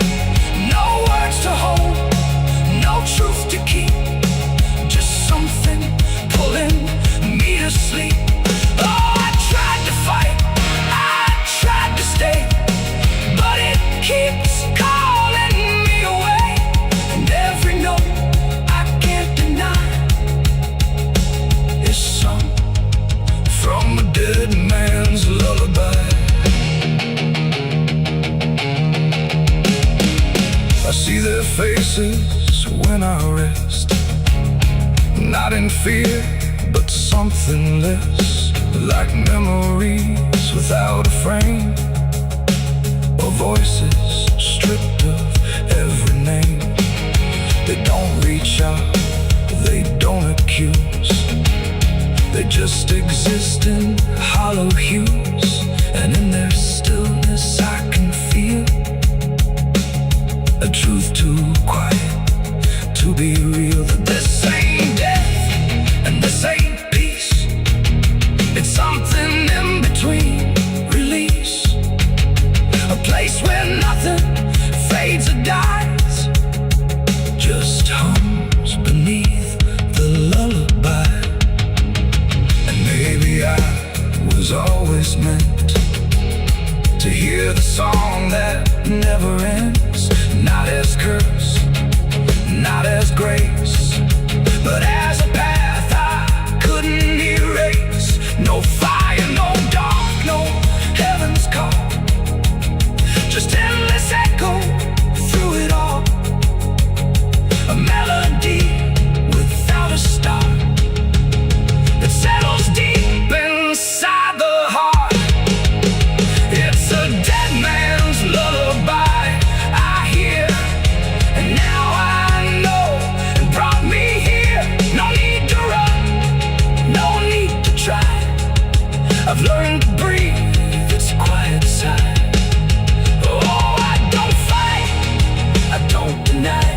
No words to hold, no truth to keep, just something pulling me to sleep. Oh, I tried to fight, I tried to stay, but it keeps calling me away. And every note I can't deny is sung from a dead man's lullaby. I see their faces when I rest, not in fear, but something less, like memories without a frame, or voices stripped of every name. They don't reach out, they don't accuse, they just exist in hollow hues. And in their stillness I can feel a truth too quiet to be real. That this ain't death and this ain't peace, it's something in between. Release, a place where nothing fades or dies, just hums beneath the lullaby. And maybe I was always meant to hear the song that never ends, not as curse, not as grace, but as a path I couldn't erase. No fire, no dark, no heaven's call, just endless echo through it all. A melody without a start that settles deep inside the heart. It's a dead man's lullaby I hear, and now I know it brought me here. No need to run, no need to try, I've learned to breathe its quiet sigh. Oh, I don't fight, I don't deny,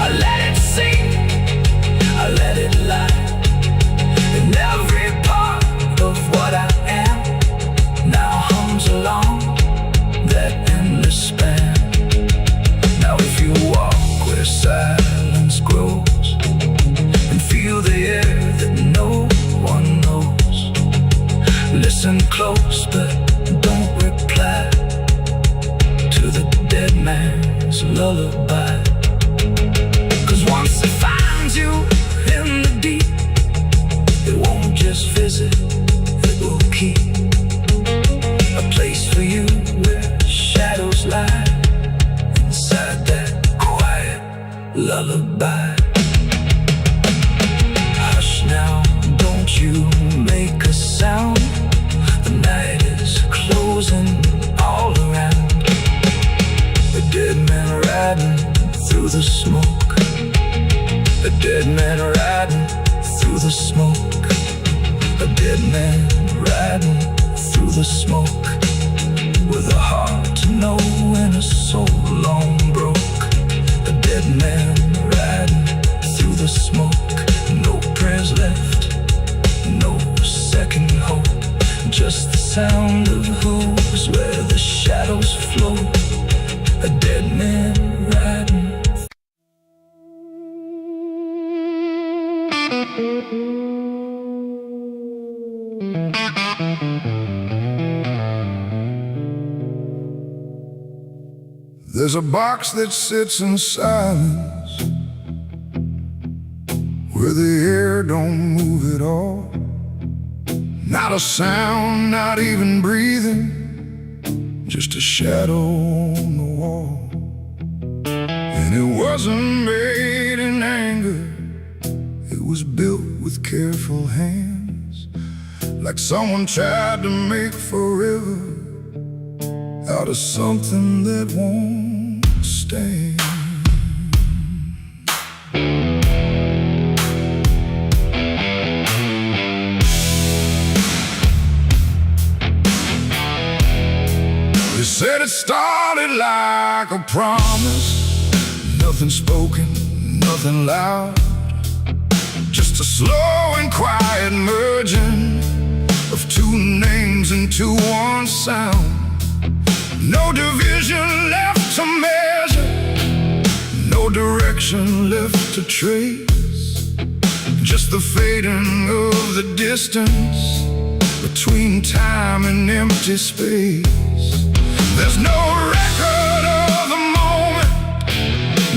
I let it sing, I let it lie. And every part of what I am now hums along that endless span. Now if you walk where silence grows and feel the air that no one knows, listen close but don't reply to the dead man's lullaby. 'Cause once it finds you in the deep, it won't just visit, it will keep a place for you where shadows lie inside that quiet lullaby. Hush now, don't you make a sound, the night is closing all around. A dead man riding through the smoke, a dead man riding through the smoke, a dead man riding through the smoke, with a heart to know and a soul long broke. A dead man riding through the smoke, no prayers left, no second hope, just the sound of hooves where flow, a dead man riding. There's a box that sits in silence, where the air don't move at all. Not a sound, not even breathing, just a shadow on the wall. And it wasn't made in anger, it was built with careful hands, like someone tried to make forever out of something that won't stand. They said it started like a promise, nothing spoken, nothing loud, just a slow and quiet merging of two names into one sound. No division left to measure, no direction left to trace, just the fading of the distance between time and empty space. There's no record of the moment,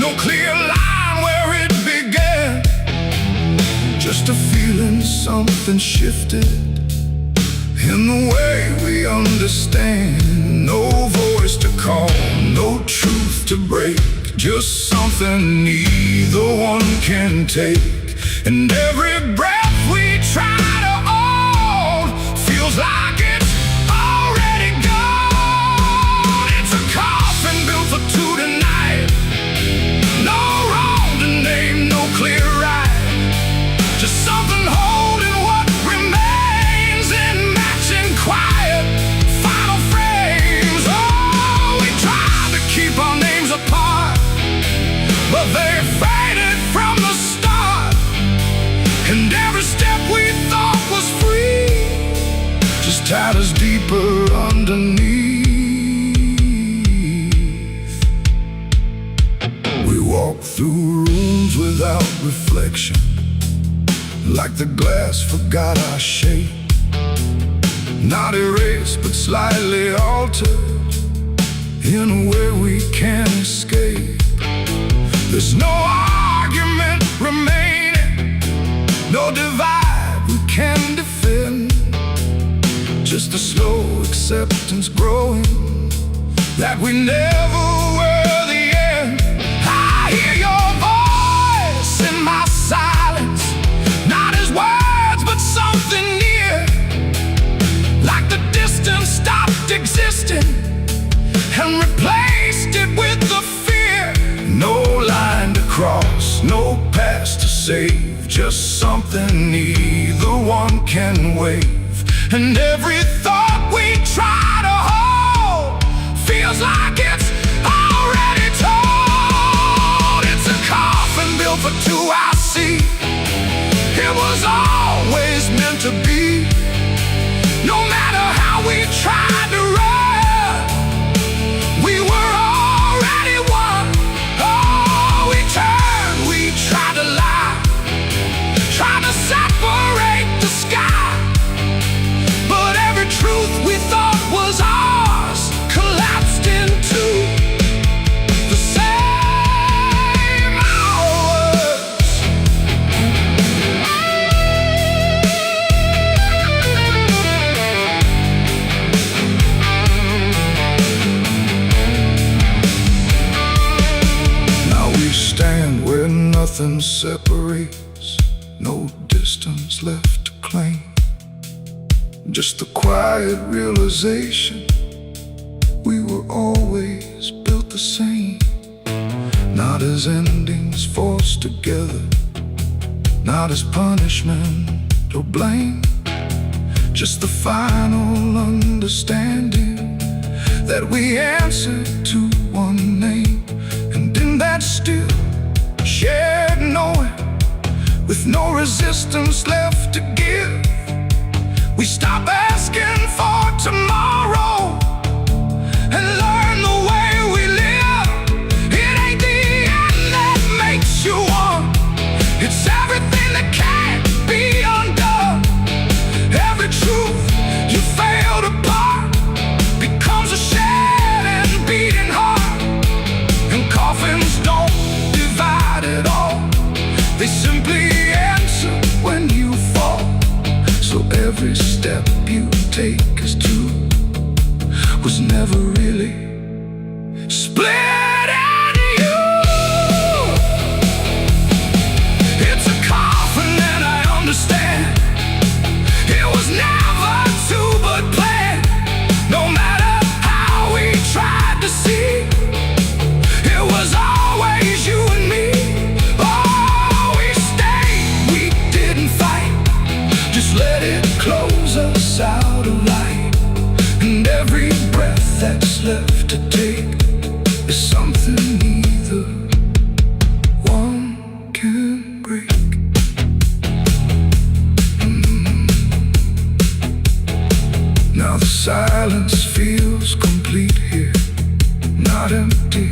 no clear line where it began, just a feeling something shifted in the way we understand. No voice to call, no truth to break, just something neither one can take. And every breath we try to hold feels like it's already gone. It's a coffin built for two tonight, no wrong to name, no clear right, just something holding what remains in matching quiet final frames. Oh, we tried to keep our names apart, but they faded from the start. And every step we thought was free just tied us deeper underneath. We walked through rooms without reflection, like the glass forgot our shape, not erased but slightly altered in a way we can't escape. There's no argument remaining, no divide we can defend, just a slow acceptance growing that we never were the end. I hear your voice in my silence, not as words but something near, like the distance stopped existing and replaced it with the fear. No line to cross, no past to save, just something neither one can wave. And every thought we try to hold feels like it's already told. It's a coffin built for two, I see. It was always meant to be. No matter how we tried to run, we were already one. Oh, we turned, we tried to lie, trying to separate the sky, but every truth we thought was ours collapsed into the same hours. Now we stand where nothing separates, no distance left to claim, just the quiet realization we were always built the same. Not as endings forced together, not as punishment or blame, just the final understanding that we answer to one name. And in that still shared knowing, with no resistance left to give, we stop asking for tomorrow and learn the take us to was never really split into you. It's a coffin and I understand it was never to but planned. No matter how we tried to see, it was always you and me. Oh, we stayed, we didn't fight, just let it close us out of light. And every breath that's left to take is something neither one can break. Now the silence feels complete here, not empty,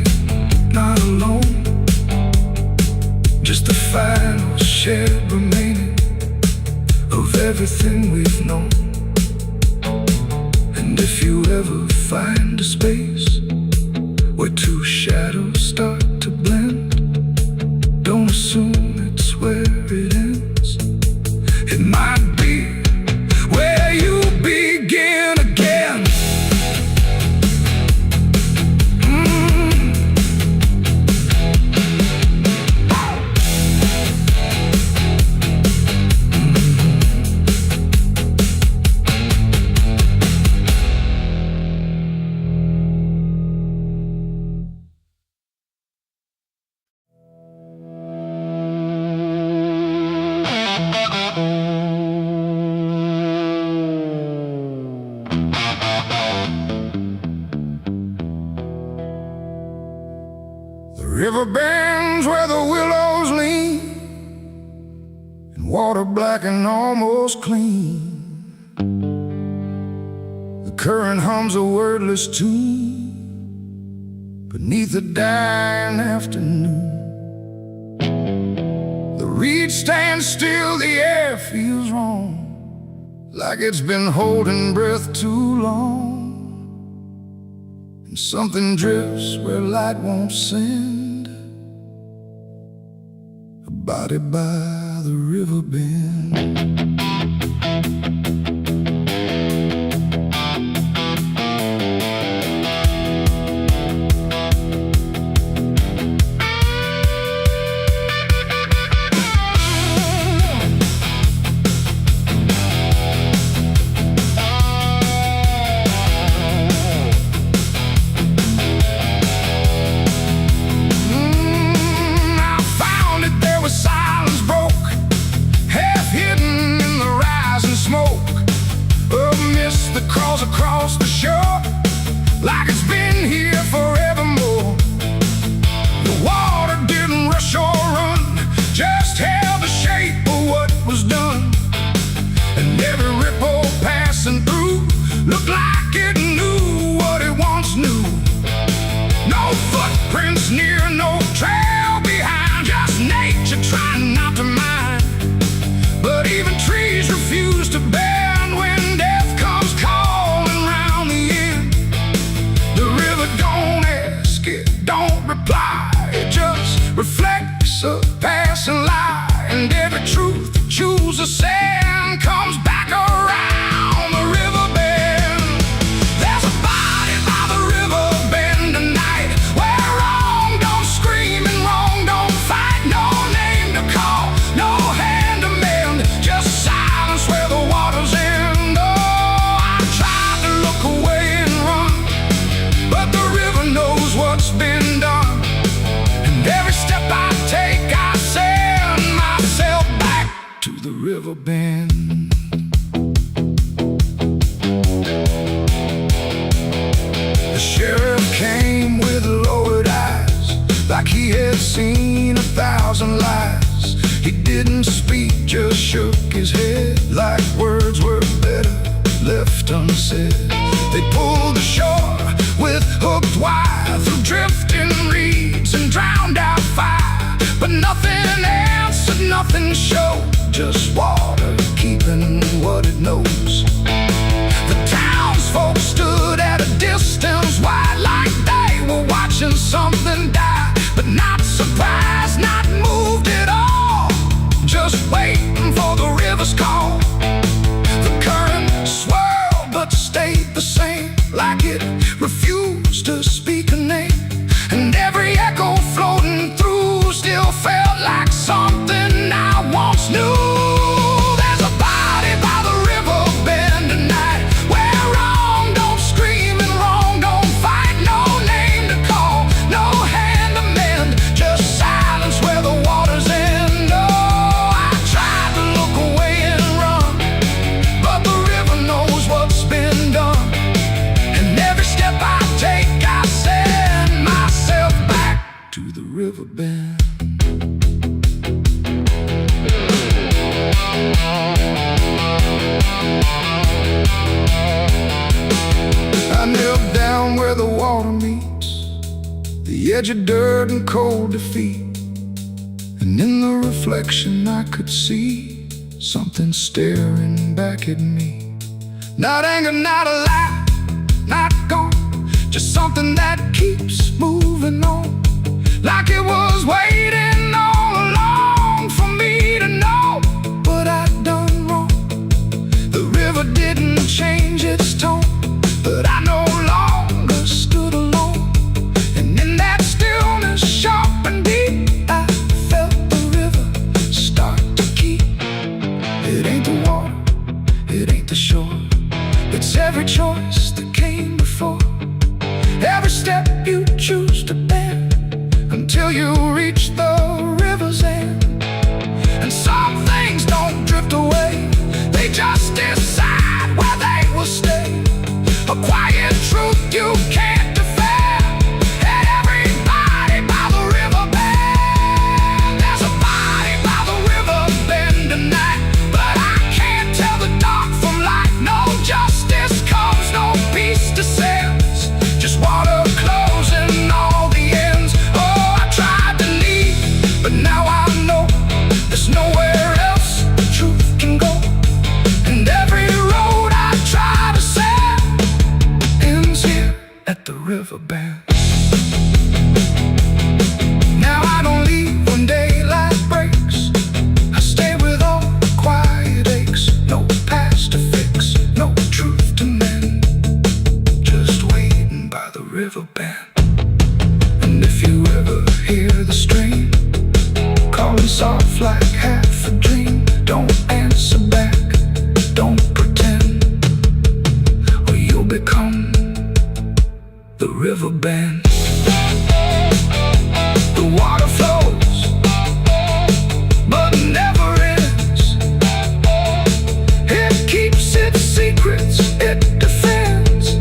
not alone, just the final shared remaining of everything we've known. And if you ever find a space where two shadows start to blend, don't assume it's where it ends. It might be where you begin again. The river bends where the willows lean, and water black and almost clean. The current hums a wordless tune beneath the dying afternoon. The reed stands still, the air feels wrong, like it's been holding breath too long. And something drifts where light won't send, a body by the river bend. Across the shore, like it's been here forevermore. The water didn't rush or run, just held the shape of what was done. And every ripple passing through looked like it knew what it once knew. No footprints near, no trail behind, just nature trying not to mind. But even trees refuse to bend when death comes calling round the end. The river don't ask, it don't reply, it just reflects a passing lie. And every truth that chooses sand comes back around the river bend. There's a body by the river bend tonight, where wrong don't scream and wrong don't fight. No name to call, no hand to mend, just silence where the waters end. Oh, I tried to look away and run, but the river knows what's been done. And every step I take, I send myself back to the river bend. The sheriff came with lowered eyes, like he had seen 1,000 lies. He didn't speak, just shook his head, like words were better left unsaid. They pulled ashore with hooked wire through drifting reeds and drowned out fire. But nothing answered, nothing showed, just water keeping what it knows. The townsfolk stood at a distance wide, like they were watching something die. But not surprised, not moved at all, just waiting for the river's call. The current swirled, I knelt down where the water meets the edge of dirt and cold defeat, and in the reflection I could see something staring back at me. Not anger, not a lie, not gone, just something that keeps moving on, like it was waiting all along for me to know what I'd done wrong. The river didn't change its tone, but I no longer stood alone. And in that stillness, sharp and deep, I felt the river start to keep. It ain't the water, it ain't the shore, it's every choice that came before, every step you choose to bend, until you reach the river's end. And some things don't drift away, they just decide where they will stay. A quiet truth you can't defend, and everybody by the river bend. There's a body by the river bend tonight, but I can't tell the dark from light. No justice comes, no peace descends, just water closing all the ends. Oh, I tried to leave, but now I know there's nowhere else the truth can go. And every road I try to set ends here at the river bend. Now I don't leave when daylight breaks, I stay with all the quiet aches. No past to fix, no truth to mend, just waiting by the river bend. And if you ever hear the stream calling soft like half a dream, don't answer back, don't pretend, or you'll become the river bend. The water flows, but never ends. It keeps its secrets, it defends,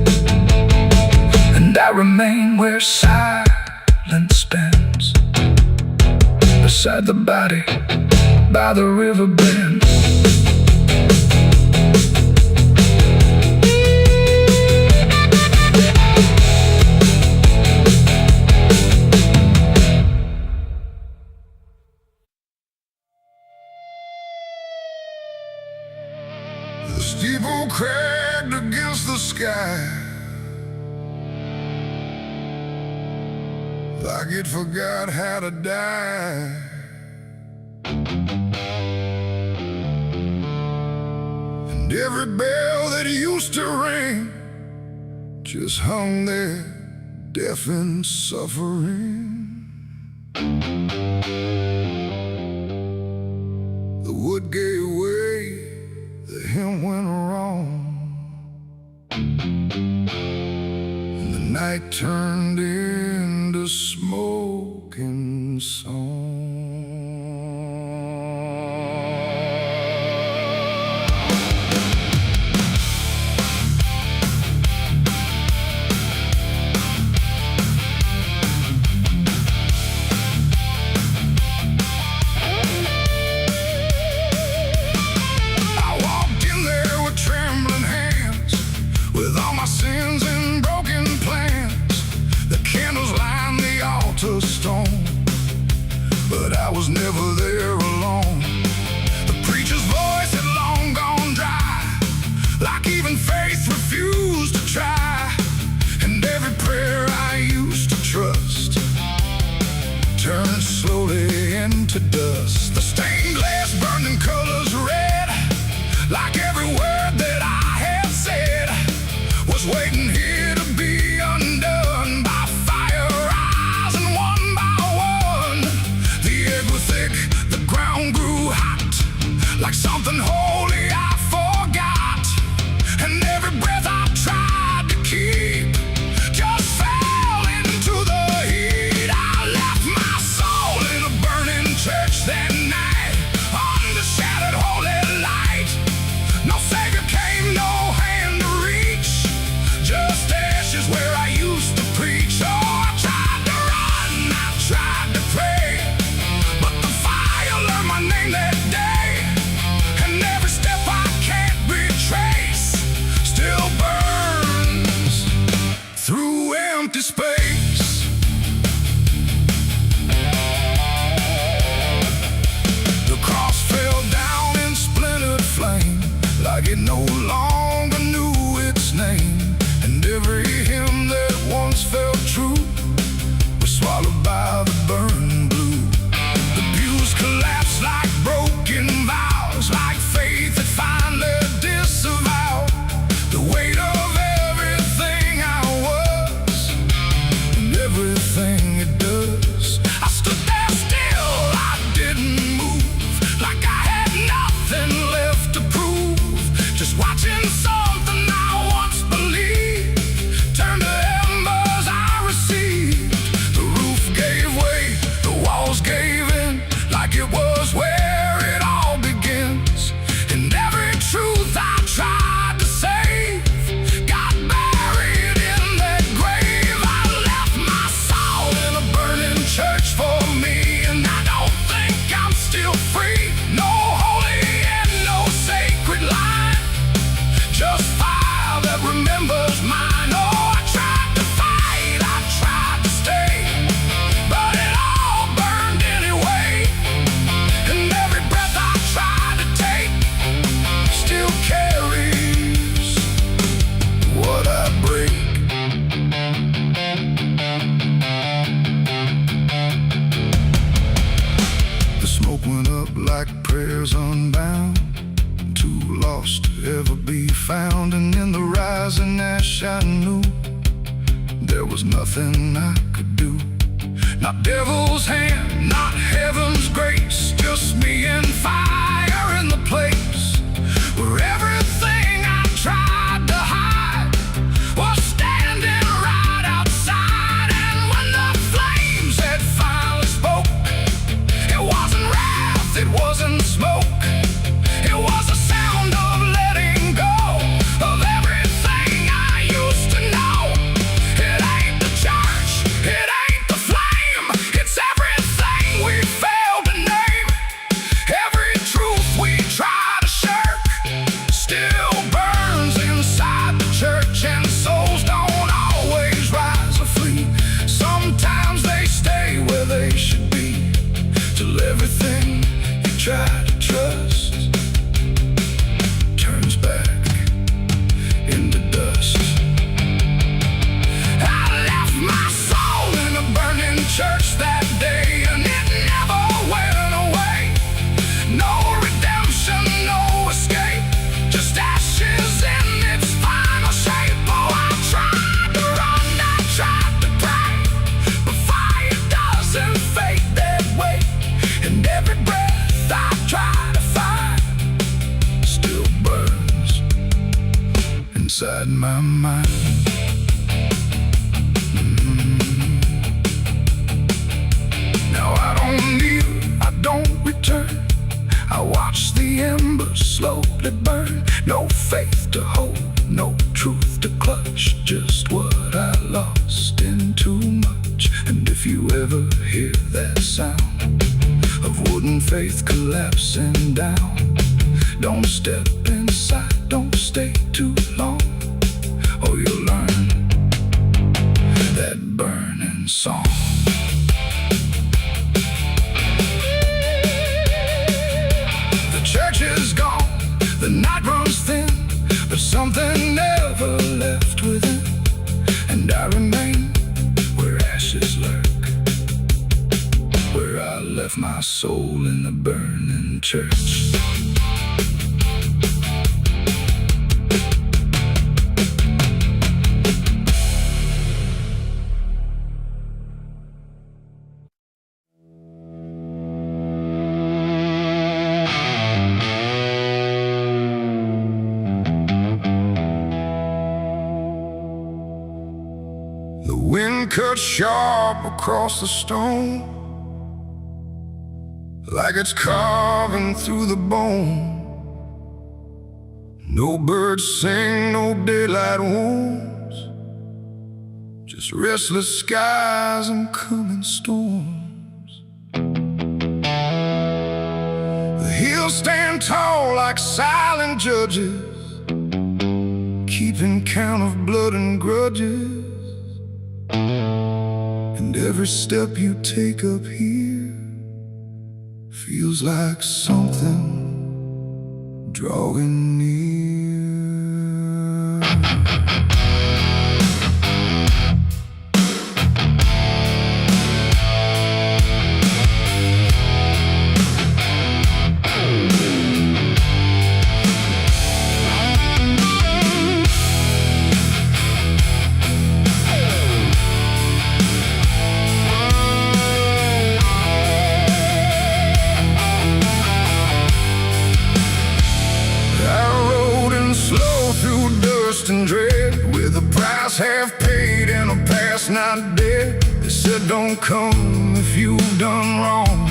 and I remain where silence bends, beside the body by the river bend. The steeple cracked against the sky, like it forgot how to die. And every bell that used to ring just hung there, deaf and suffering. The wood gave way, the hymn went wrong, and the night turned into smoking song. Stone, but I was never there alone. The preacher's voice had long gone dry, like even faith refused to try. And every prayer I used to trust turned slowly into dust. The stained glass burned in colors red, like every word that I had said was waiting here crash, I knew there was nothing I could do. Not devil's hand, not heaven's grace, just me and fire in the place where everything I tried to hide was standing right outside. And when the flames had finally spoke, it wasn't wrath, it wasn't smoke, it was a sound of letting go of everything I used to know. It ain't the church, it ain't the flame, it's everything we failed to name. Every truth we try to shirk still burns inside the church, and souls don't always rise or flee. Sometimes they stay where they should be, till everything you try to trust turns back into dust. I left my soul in a burning church that day, and it never went away. No redemption, no escape, just ashes in its final shape. Oh, I tried to run, I tried to pray, but fire doesn't fade that way. And every breath I try to find still burns inside my mind. Now I don't kneel, I don't return, I watch the embers slowly burn. No faith to hold, no truth to clutch, just what I lost in too much. And if you ever hear that sound of wooden faith collapsing down, don't step inside, don't stay too long, or you'll learn that burning song. The church is gone, the night runs thin, but something never left within, and I remain where ashes lurk, where I left my soul in the burning church. The wind cuts sharp across the stone, like it's carving through the bone. No birds sing, no daylight wounds, just restless skies and coming storms. The hills stand tall like silent judges, keeping count of blood and grudges. And every step you take up here feels like something drawing near. And dread, with a price half paid and a past not dead. They said don't come if you've done wrong.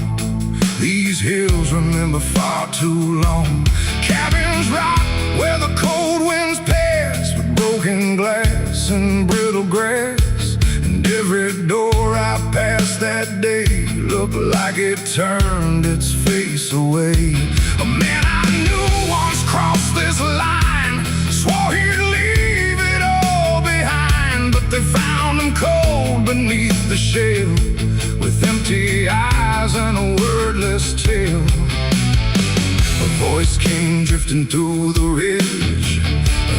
These hills remember far too long. Cabins rock where the cold winds pass, with broken glass and brittle grass. And every door I passed that day looked like it turned its face away. A man I knew once crossed this line, swore he'd leave it all behind, but they found him cold beneath the shell, with empty eyes and a wordless tale. A voice came drifting through the ridge,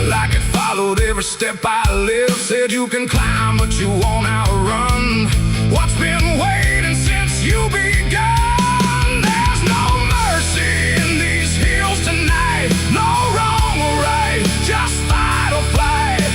like it followed every step I lived. Said you can climb but you won't outrun what's been waiting since you begun. There's no mercy in these hills tonight, no wrong or right, just fight or flight.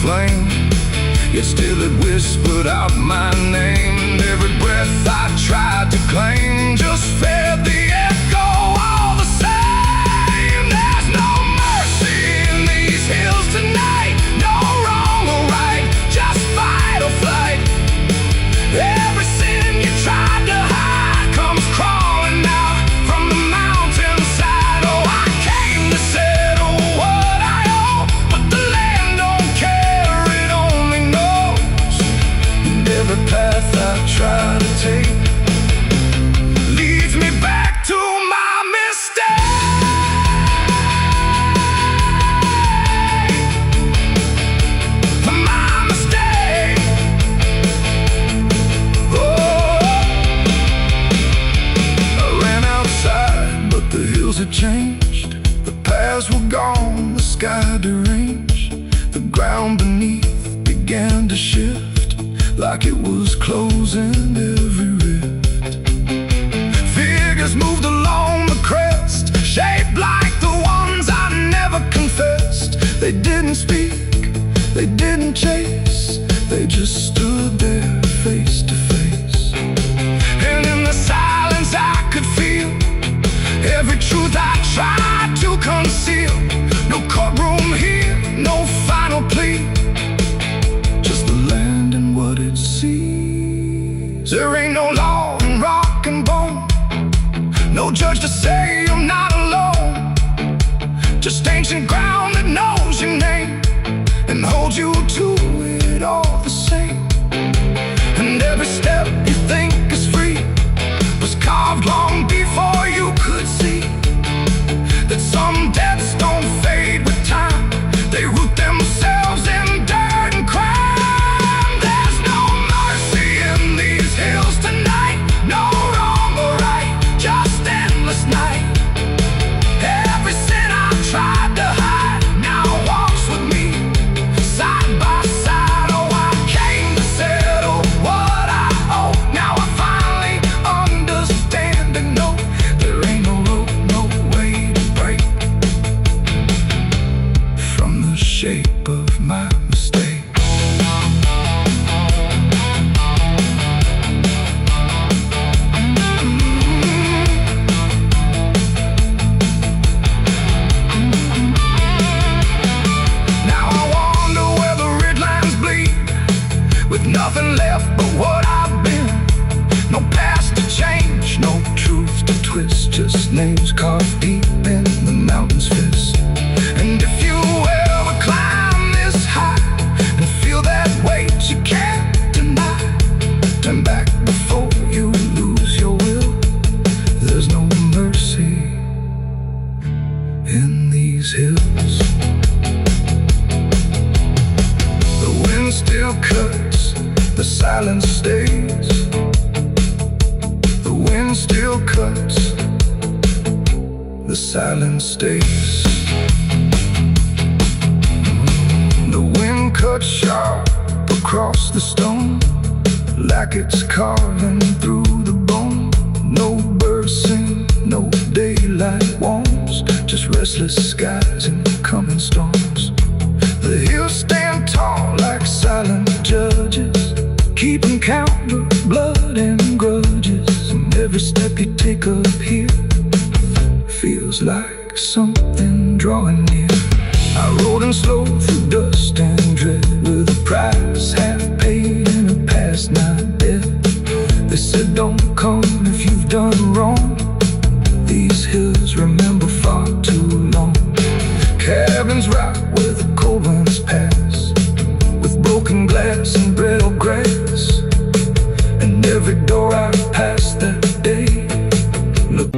flame, yet still it whispered out my name. And every breath I tried to claim just fed the echo all the same. There's no mercy in these hills tonight, no wrong or right, just fight or flight. Every sin you tried to hide comes crawling out from the mountainside. Oh, I came to settle what I owe, but the land don't care, it only knows. And every path I try to take leads me back to my mistake. My mistake. I ran outside, but the hills had changed. The paths were gone, the sky deranged. The ground beneath began to shift, like it was closing every rift. Figures moved along the crest, shaped like the ones I never confessed. They didn't speak, they didn't chase, they just stood there face to face. And in the silence I could feel every truth I tried to conceal. No courtroom here, no final plea, just the land and what it sees. There ain't no law in rock and bone, no judge to say I'm not alone, just ancient ground that knows your name and holds you to it all the same. And every step you think is free was carved long before you could see that some debts don't fade with time, they root themselves in dirt and crime. There's no mercy in these hills tonight, no wrong or right, just endless night. Every sin I tried to hide now walks with me, side by side. Oh, I came to settle what I owe. Now I finally understand and know there ain't no rope, no way to break from the shape of my mistake. Now I wonder where the ridgelands bleed, with nothing left but what I've been. No past to change, no truth to twist, just names carved deep in the mountain's fist. And if you ever climb this high and feel that weight you can't deny, turn back before you lose your will. There's no mercy in these hills. The wind still cuts, the silence stays. The wind still cuts, the silence stays. The wind cuts sharp across the stone, like it's carving through the bone. No birds sing, no daylight warms, just restless skies and coming storms. The hills stand tall like silent judges, keeping count of blood and grudges. And every step you take up here feels like something drawing near. I rode in slow through dust and dread, with a price half paid and a past not dead. They said don't come if you've done wrong, these hills remember far too long. Cabins rock where the cold winds pass, with broken glass and brittle grass. And every door I've passed that day, look.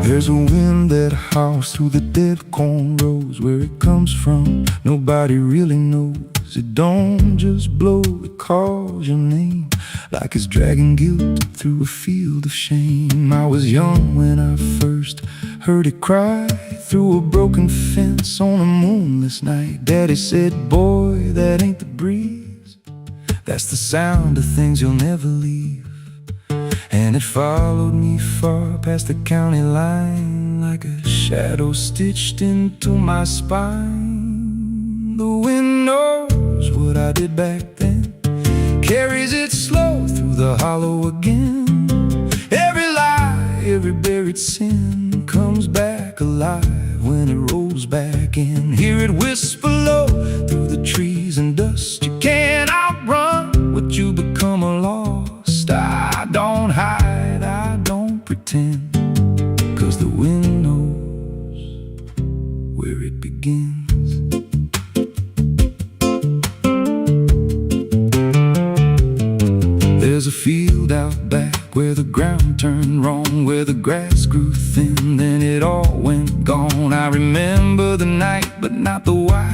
There's a wind that howls through the dead corn rows. Where it comes from, nobody really knows. It don't just blow, it calls your name, like it's dragging guilt through a field of shame. I was young when I first heard it cry through a broken fence on a moonless night. Daddy said, boy, that ain't the breeze, that's the sound of things you'll never leave. And it followed me far past the county line, like a shadow stitched into my spine. The wind knows what I did back then, carries it slow through the hollow again. Every lie, every buried sin comes back alive when it rolls back in. Hear it whisper low through the trees and dust. You can't outrun what you become lost. I don't hide, I don't pretend, 'cause the wind knows where it begins. There's a field out back where the ground turned wrong, where the grass grew thin, then it all went gone. I remember the night, but not the why,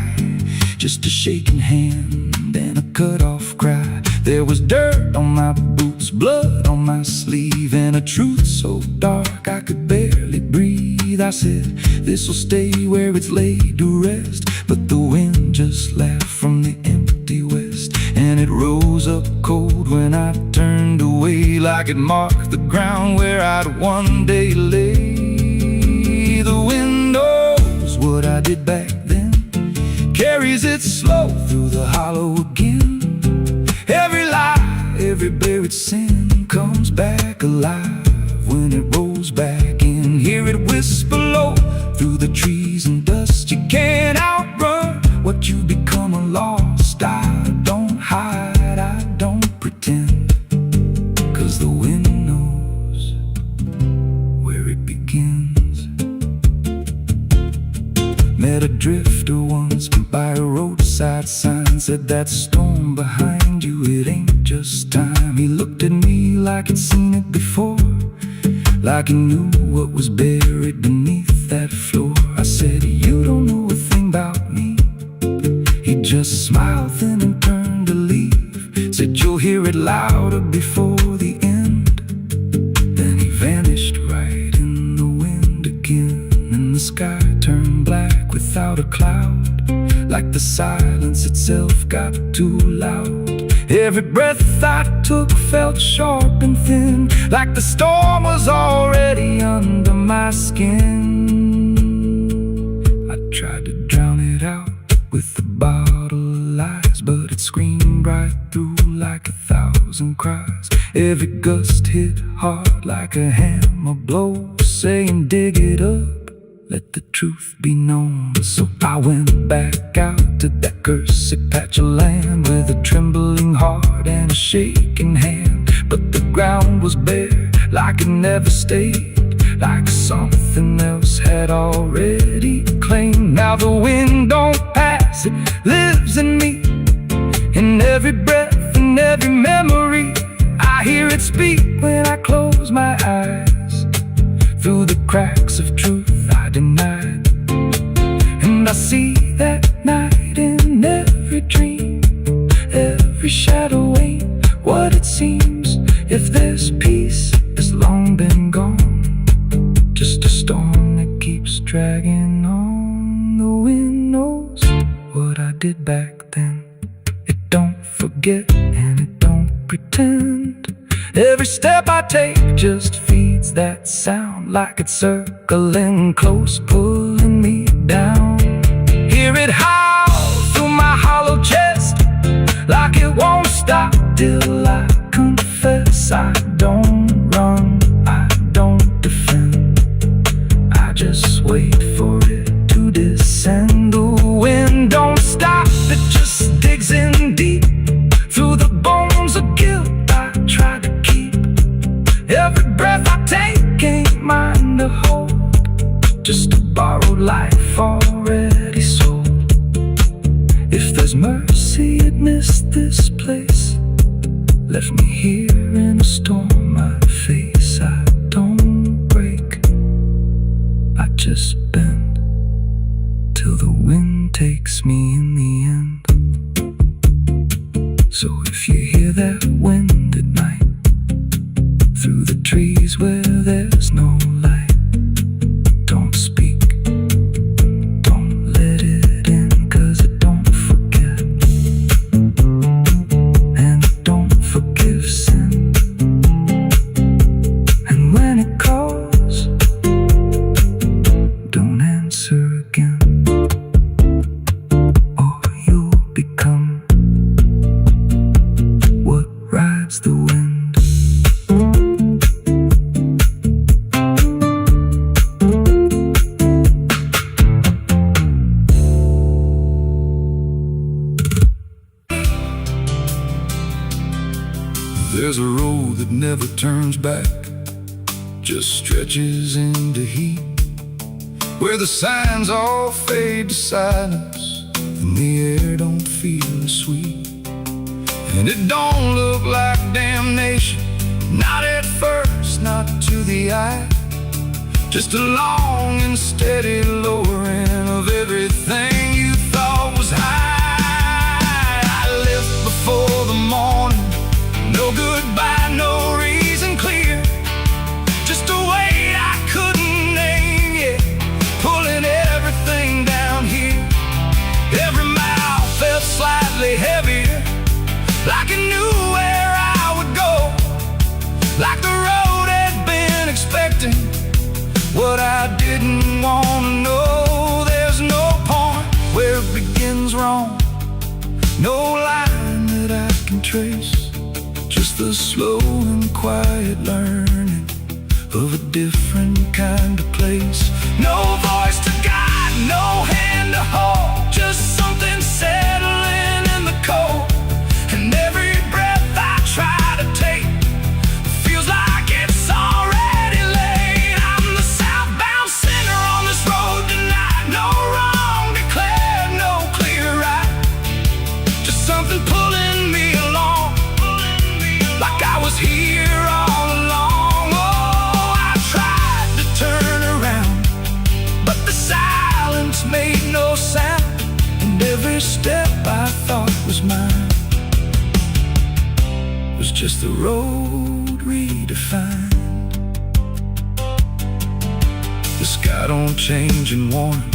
just a shaking hand and a cut-off cry. There was dirt on my boots, blood on my sleeve, and a truth so dark I could barely breathe. I said, this'll stay where it's laid to rest, but the wind just laughed from the empty west, and it rose up cold when I turned away, like it marked the ground where I'd one day lay. The wind knows what I did back then, carries it slow through the hollow again. Every lie, every buried sin comes back alive when it rolls back in. Hear it whisper low through the trees and dust. You can't outrun what you become lost. I don't hide, I don't pretend, 'cause the wind knows where it begins. Met a drifter once by a roadside sign, said that storm behind you, it ain't just time. He looked at me like he'd seen it before, like he knew what was buried beneath that floor. I said, you don't know a thing about me. He just smiled then and turned to leave, said you'll hear it louder before the end. Then he vanished right in the wind again, and the sky turned black without a cloud, like the silence itself got too loud. Every breath I took felt sharp and thin, like the storm was already under my skin. I tried to drown it out with a bottle of lies, but it screamed right through like 1,000 cries. Every gust hit hard like a hammer blow, saying dig it up, let the truth be known. So I went back out to that cursed patch of land with a trembling heart and a shaking hand. But the ground was bare, like it never stayed, like something else had already claimed. Now the wind don't pass, it lives in me, in every breath and every memory. I hear it speak when I close my eyes, through the cracks of truth I denied. And I see that night in every dream, every shadow ain't what it seems. If there's peace, it's long been gone, just a storm that keeps dragging on. The wind knows what I did back then. It don't forget and it don't pretend. Every step I take just feeds that sound, like it's circling close, pulling me down. Hear it howl through my hollow chest, like it won't stop till I confess. I don't run, I don't defend, I just wait for it to descend. The wind don't stop, it just digs in deep, through the bones of guilt I try to keep. Every breath I take ain't mine to hold, just a borrowed life already sold. If there's mercy, it missed this place, left me here in a storm I face. I don't break, I just bend, till the wind takes me in the end. So if you hear that wind at night, through the trees where there's no light, don't speak, don't let it in, 'cause it don't forget, and it don't forgive sin. And when it calls, There's a road that never turns back, just stretches into heat, where the signs all fade to silence and the air don't feel as sweet. And it don't look like damnation, not at first, not to the eye, just a long and steady lowering of everything you thought was high. I left before the morning, no goodbye, no reason clear, just a weight I couldn't name yet, pulling everything down here. Every mile felt slightly heavier, like it knew where I would go, like the road had been expecting what I didn't want to know. There's no point where it begins wrong, no line that I can trace, just the slow and quiet learning of a different kind of place. No voice to guide, no hand to hold, just something settling in the cold. And every breath I try to take feels like it's already late. I'm the southbound sinner on this road tonight, no wrong declared, no clear right, just something pulling me along, like I was here all along. Oh, I tried to turn around, but the silence made no sound, and every step I thought was mine was just the road redefined. The sky don't change in warning,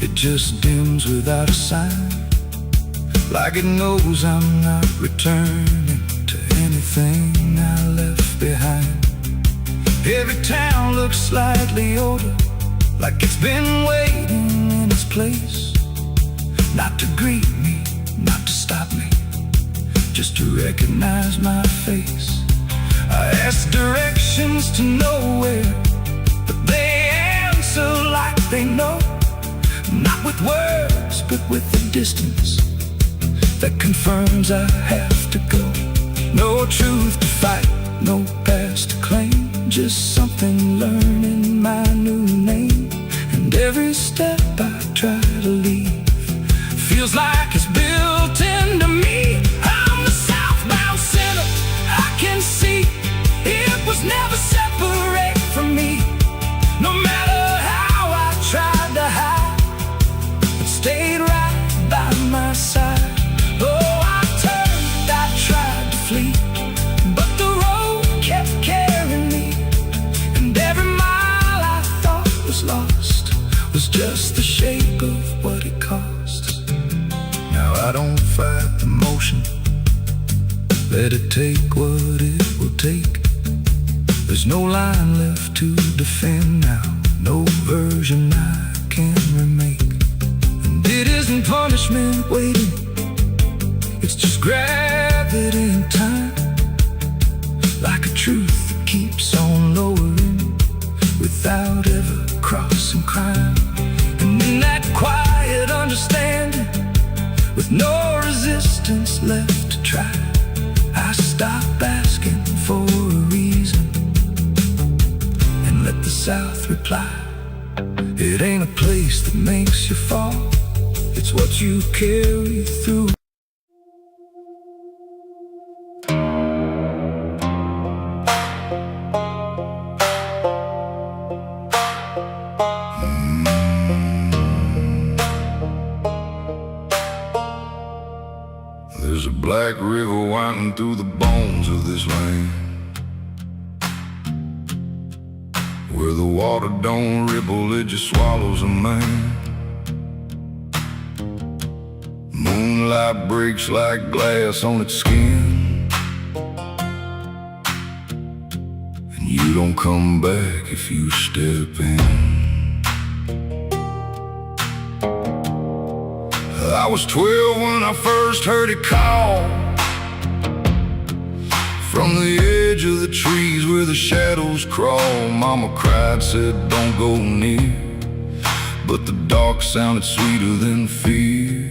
it just dims without a sign, like it knows I'm not returning to anything I left behind. Every town looks slightly older, like it's been waiting in its place, not to greet me, not to stop me, just to recognize my face. I ask directions to nowhere, but they answer like they know, not with words, but with the distance that confirms I have to go. No truth to fight, no past to claim, just something learning my new name. And every step I try to leave feels like it's built into me. I'm the southbound sinner, I can see it was never separate from me. No matter how I tried to hide, it stayed right by my side. Oh, I turned, I tried to flee, but the road kept carrying me. And every mile I thought was lost was just the shape of what it cost. Now I don't fight the motion, let it take what it will take. There's no line left to defend now, no version I can remake. And it isn't punishment waiting, it's just gravity in time, like a truth that keeps on lowering without ever crossing crime. And in that quiet understanding, with no resistance left to try, I stop asking for a reason and let the South reply. It ain't a place that makes you fall, it's what you carry through. There's a black river winding through the bones of this land, where the water don't ripple, it just swallows a man. Moonlight breaks like glass on its skin, and you don't come back if you step in. I was 12 when I first heard it call, from the edge of the trees where the shadows crawl. Mama cried, said don't go near, but the dark sounded sweeter than fear.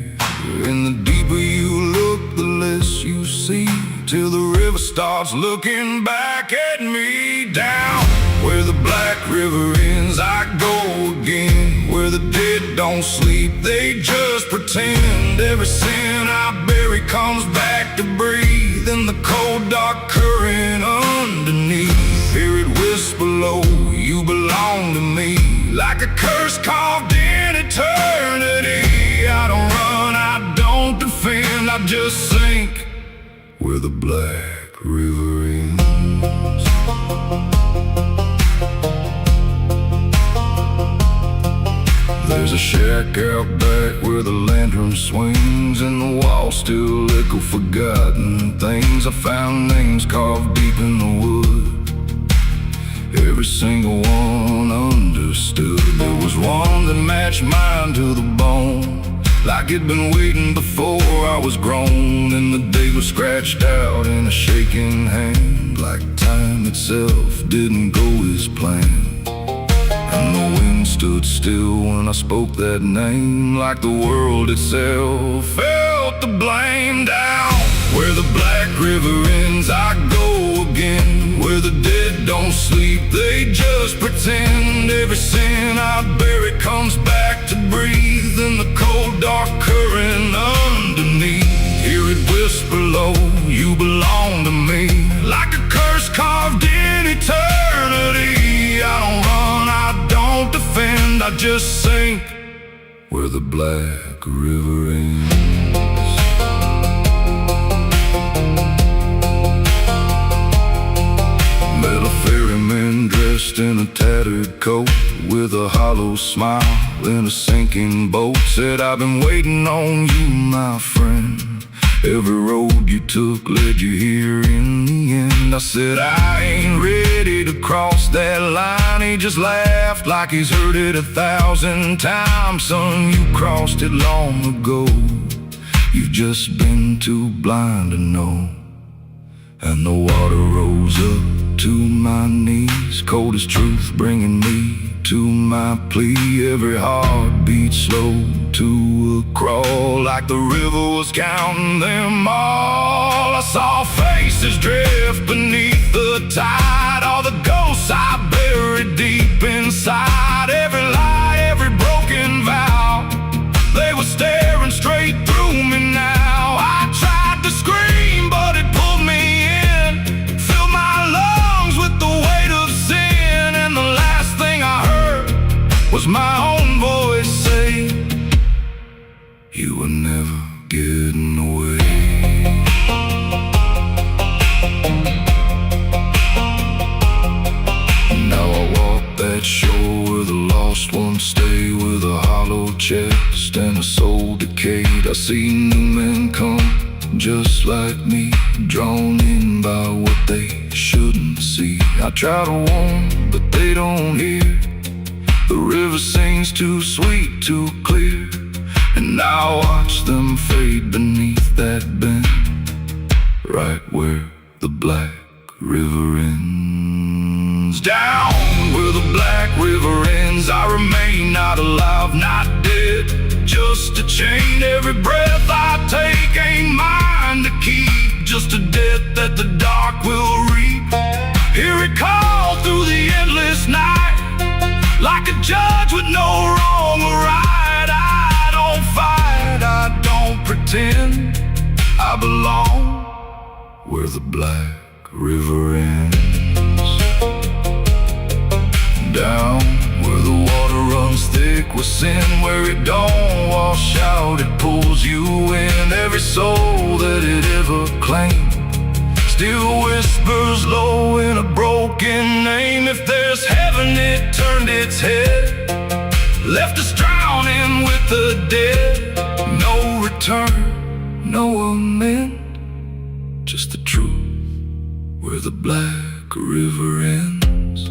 And the deeper you look, the less you see till the river starts looking back at me. Down where the black river ends, I go again. Where the dead don't sleep, they just pretend. Every sin I bury comes back to breathe in the cold dark current underneath. Hear it whisper low, you belong to me, like a curse carved in eternity. I don't run, I don't defend, I just sink where the black river ends. There's a shack out back where the lantern swings, and the walls still echo forgotten things. I found names carved deep in the wood, every single one understood. There was one that matched mine to the bone, like it'd been waiting before I was grown. And the day was scratched out in a shaking hand, like time itself didn't go as planned. And the wind stood still when I spoke that name, like the world itself felt the blame. Down where the black river ends, I go again. Where the dead don't sleep, they just pretend. Every sin I bury comes back to breathe in the cold dark current underneath. Hear it whisper low, you belong to me, like a curse carved in eternity. I don't run, I don't defend, I just sink where the black river ends. Met a ferryman dressed in a tattered coat, with a hollow smile in a sinking boat. Said, I've been waiting on you, my friend. Every road you took led you here in the end. I said, I ain't ready to cross that line. He just laughed like he's heard it 1,000 times. Son, you crossed it long ago, you've just been too blind to know. And the water rose up to my knees, cold as truth, bringing me to my plea. Every heartbeat slow to a crawl, like the river was counting them all. I saw faces drift beneath the tide, all the ghosts I buried deep inside. Every lie, every broken vow, they were staring straight through me now. I tried to scream, but it pulled me in, filled my lungs with the weight of sin. And the last thing I heard was my own voice say, you were never getting away. Now I walk that shore where the lost ones stay, with a hollow chest and a soul decayed. I see new men come just like me, drawn in by what they shouldn't see. I try to warn, but they don't hear. The river sings too sweet, too clear, and I watch them fade beneath that bend, right where the black river ends. Down where the black river ends, I remain not alive, not dead, just a chain. Every breath I take ain't mine to keep, just a death that the dark will reap. Hear it call through the endless night, like a judge with no wrong or right. I don't fight, I don't pretend, I belong where the black river ends. Down where the water runs thick with sin, where it don't wash out, it pulls you in. Every soul that it ever claimed still whispers low in a broken name. If there's heaven, it turned its head, left us drowning with the dead. No return, no amend, just the truth where the black river ends.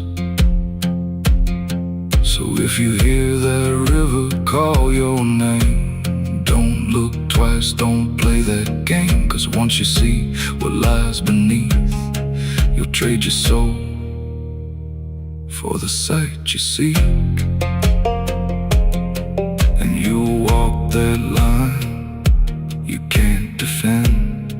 So if you hear that river call your name, don't look twice, don't play that game. 'Cause once you see what lies beneath, you'll trade your soul for the sight you seek. And you'll walk that line you can't defend,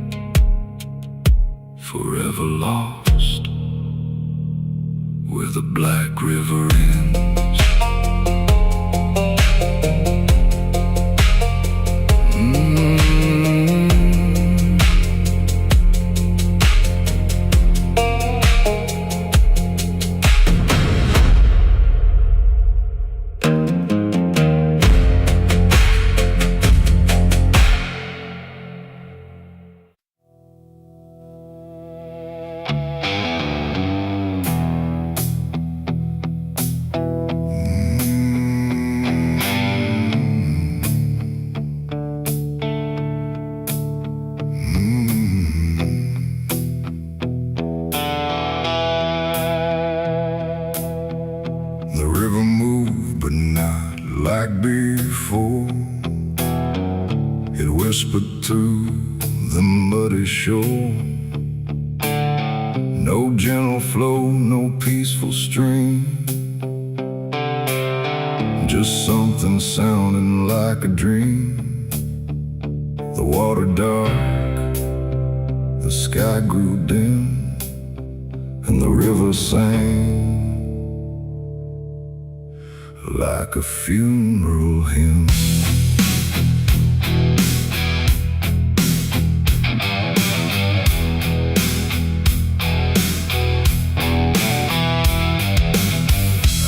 whispered through the muddy shore. No gentle flow, no peaceful stream, just something sounding like a dream. The water dark, the sky grew dim, and the river sang like a funeral hymn.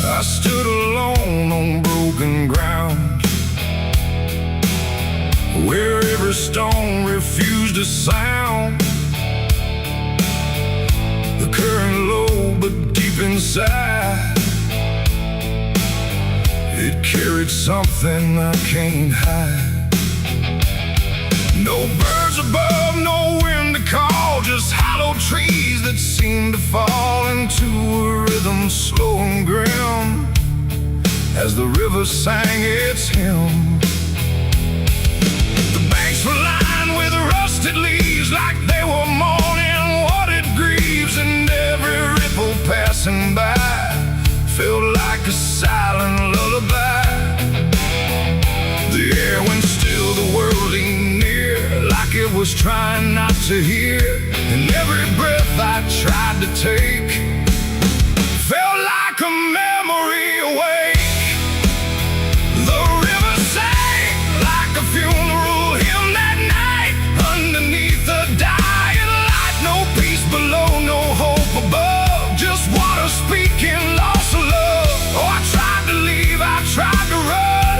I stood alone on broken ground, where every stone refused a sound. The current low but deep inside, it carried something I can't hide. No birds above, no wind to call, just hollow trees that seem to fall into a rhythm slow and grim as the river sang its hymn. The banks were lined with rusted leaves, like they were mourning what it grieves, and every ripple passing by felt like a silent lullaby. The air went still, the world leaned near, like it was trying not to hear, and every breath I tried to take felt like a memory awake. The river sang like a funeral hymn that night, underneath the dying light. No peace below, no hope above, just water speaking loss of love. Oh, I tried to leave, I tried to run,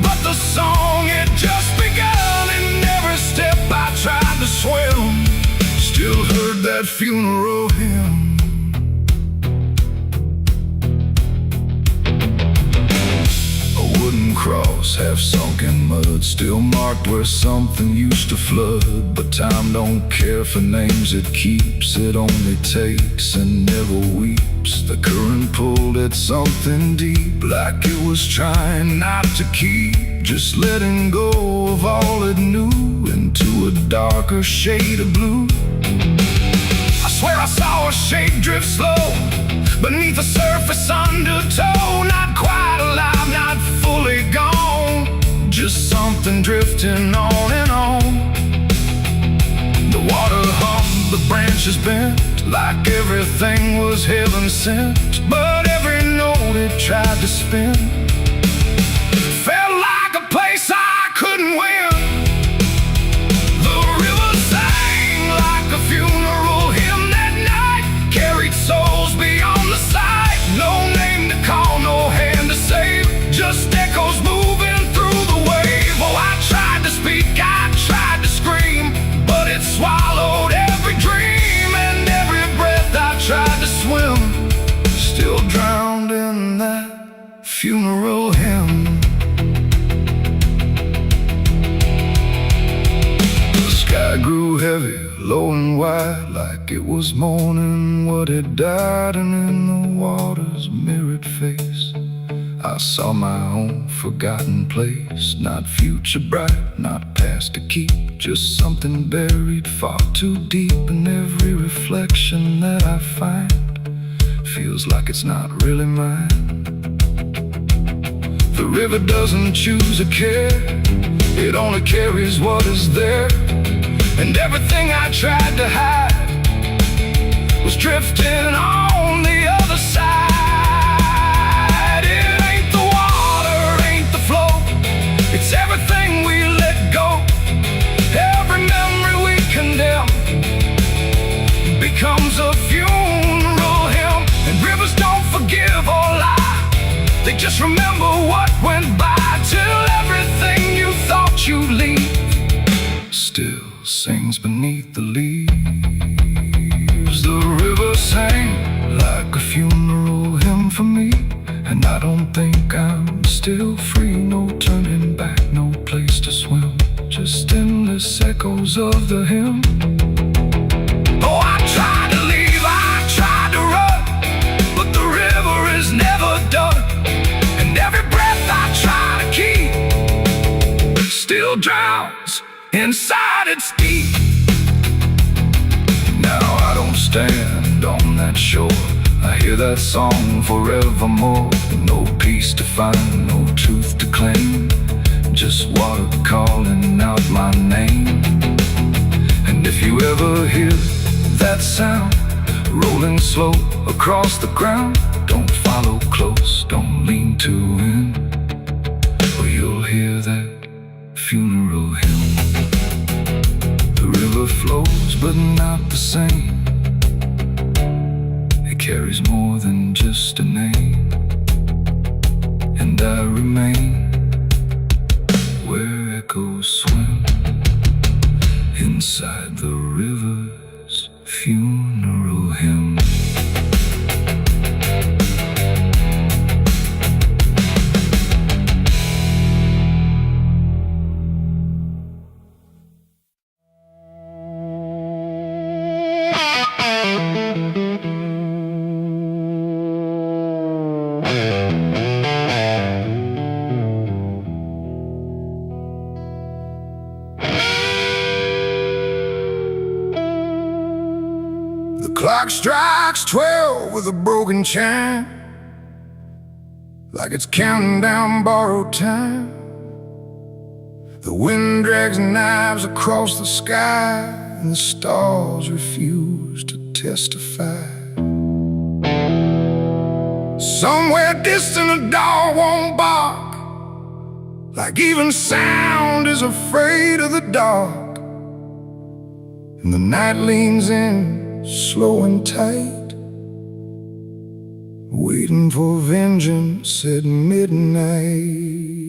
but the song had just begun, and every step I tried to swim still heard that funeral hymn. A wooden cross, half sunk in mud, still marked where something used to flood. But time don't care for names it keeps, it only takes and never weeps. The current pulled at something deep, like it was trying not to keep, just letting go of all it knew into a darker shade of blue. I swear I saw a shape drift slow beneath the surface undertow, not quite alive, not fully gone, just something drifting on and on. The water hummed, the branches bent, like everything was heaven sent, but every note it tried to spin felt like a place I couldn't win. The river sang like a funeral hymn that night, carried souls beyond the sight. No name to call, no hand to save, just echoes moving through the wave. Oh, I tried to speak, I tried to scream, but it swallowed every dream, and every breath I tried to swim still drowned in that funeral hymn. The sky grew heavy, low and wide, like it was mourning what had died, and in the water's mirrored face I saw my own forgotten place. Not future bright, not past to keep, just something buried far too deep. And every reflection that I find feels like it's not really mine. The river doesn't choose a care, it only carries what is there. And everything I tried to hide was drifting on the other side. It ain't the water, ain't the flow, it's everything we let go. Every memory we condemn becomes a funeral hymn. And rivers don't forgive or lie, they just remember what went by, till everything you thought you'd leave still sings beneath the leaves. The river sang like a funeral hymn for me, and I don't think I'm still free. No turning back, no place to swim, just endless echoes of the hymn. Oh, I tried to leave, I tried to run, but the river is never done, and every breath I try to keep still drowns inside it's deep. Now I don't stand on that shore, I hear that song forevermore. No peace to find, no truth to claim, just water calling out my name. And if you ever hear that sound rolling slow across the ground, don't follow close, don't lean too in, or you'll hear that funeral hymn. The river flows but not the same, it carries more than just a name. And I remain where echoes swim, inside the river's funeral hymn. The clock strikes 12 with a broken chime, like it's counting down borrowed time. The wind drags knives across the sky, and the stars refuse to testify. Somewhere distant a dog won't bark, like even sound is afraid of the dark. And the night leans in slow and tight, waiting for vengeance at midnight.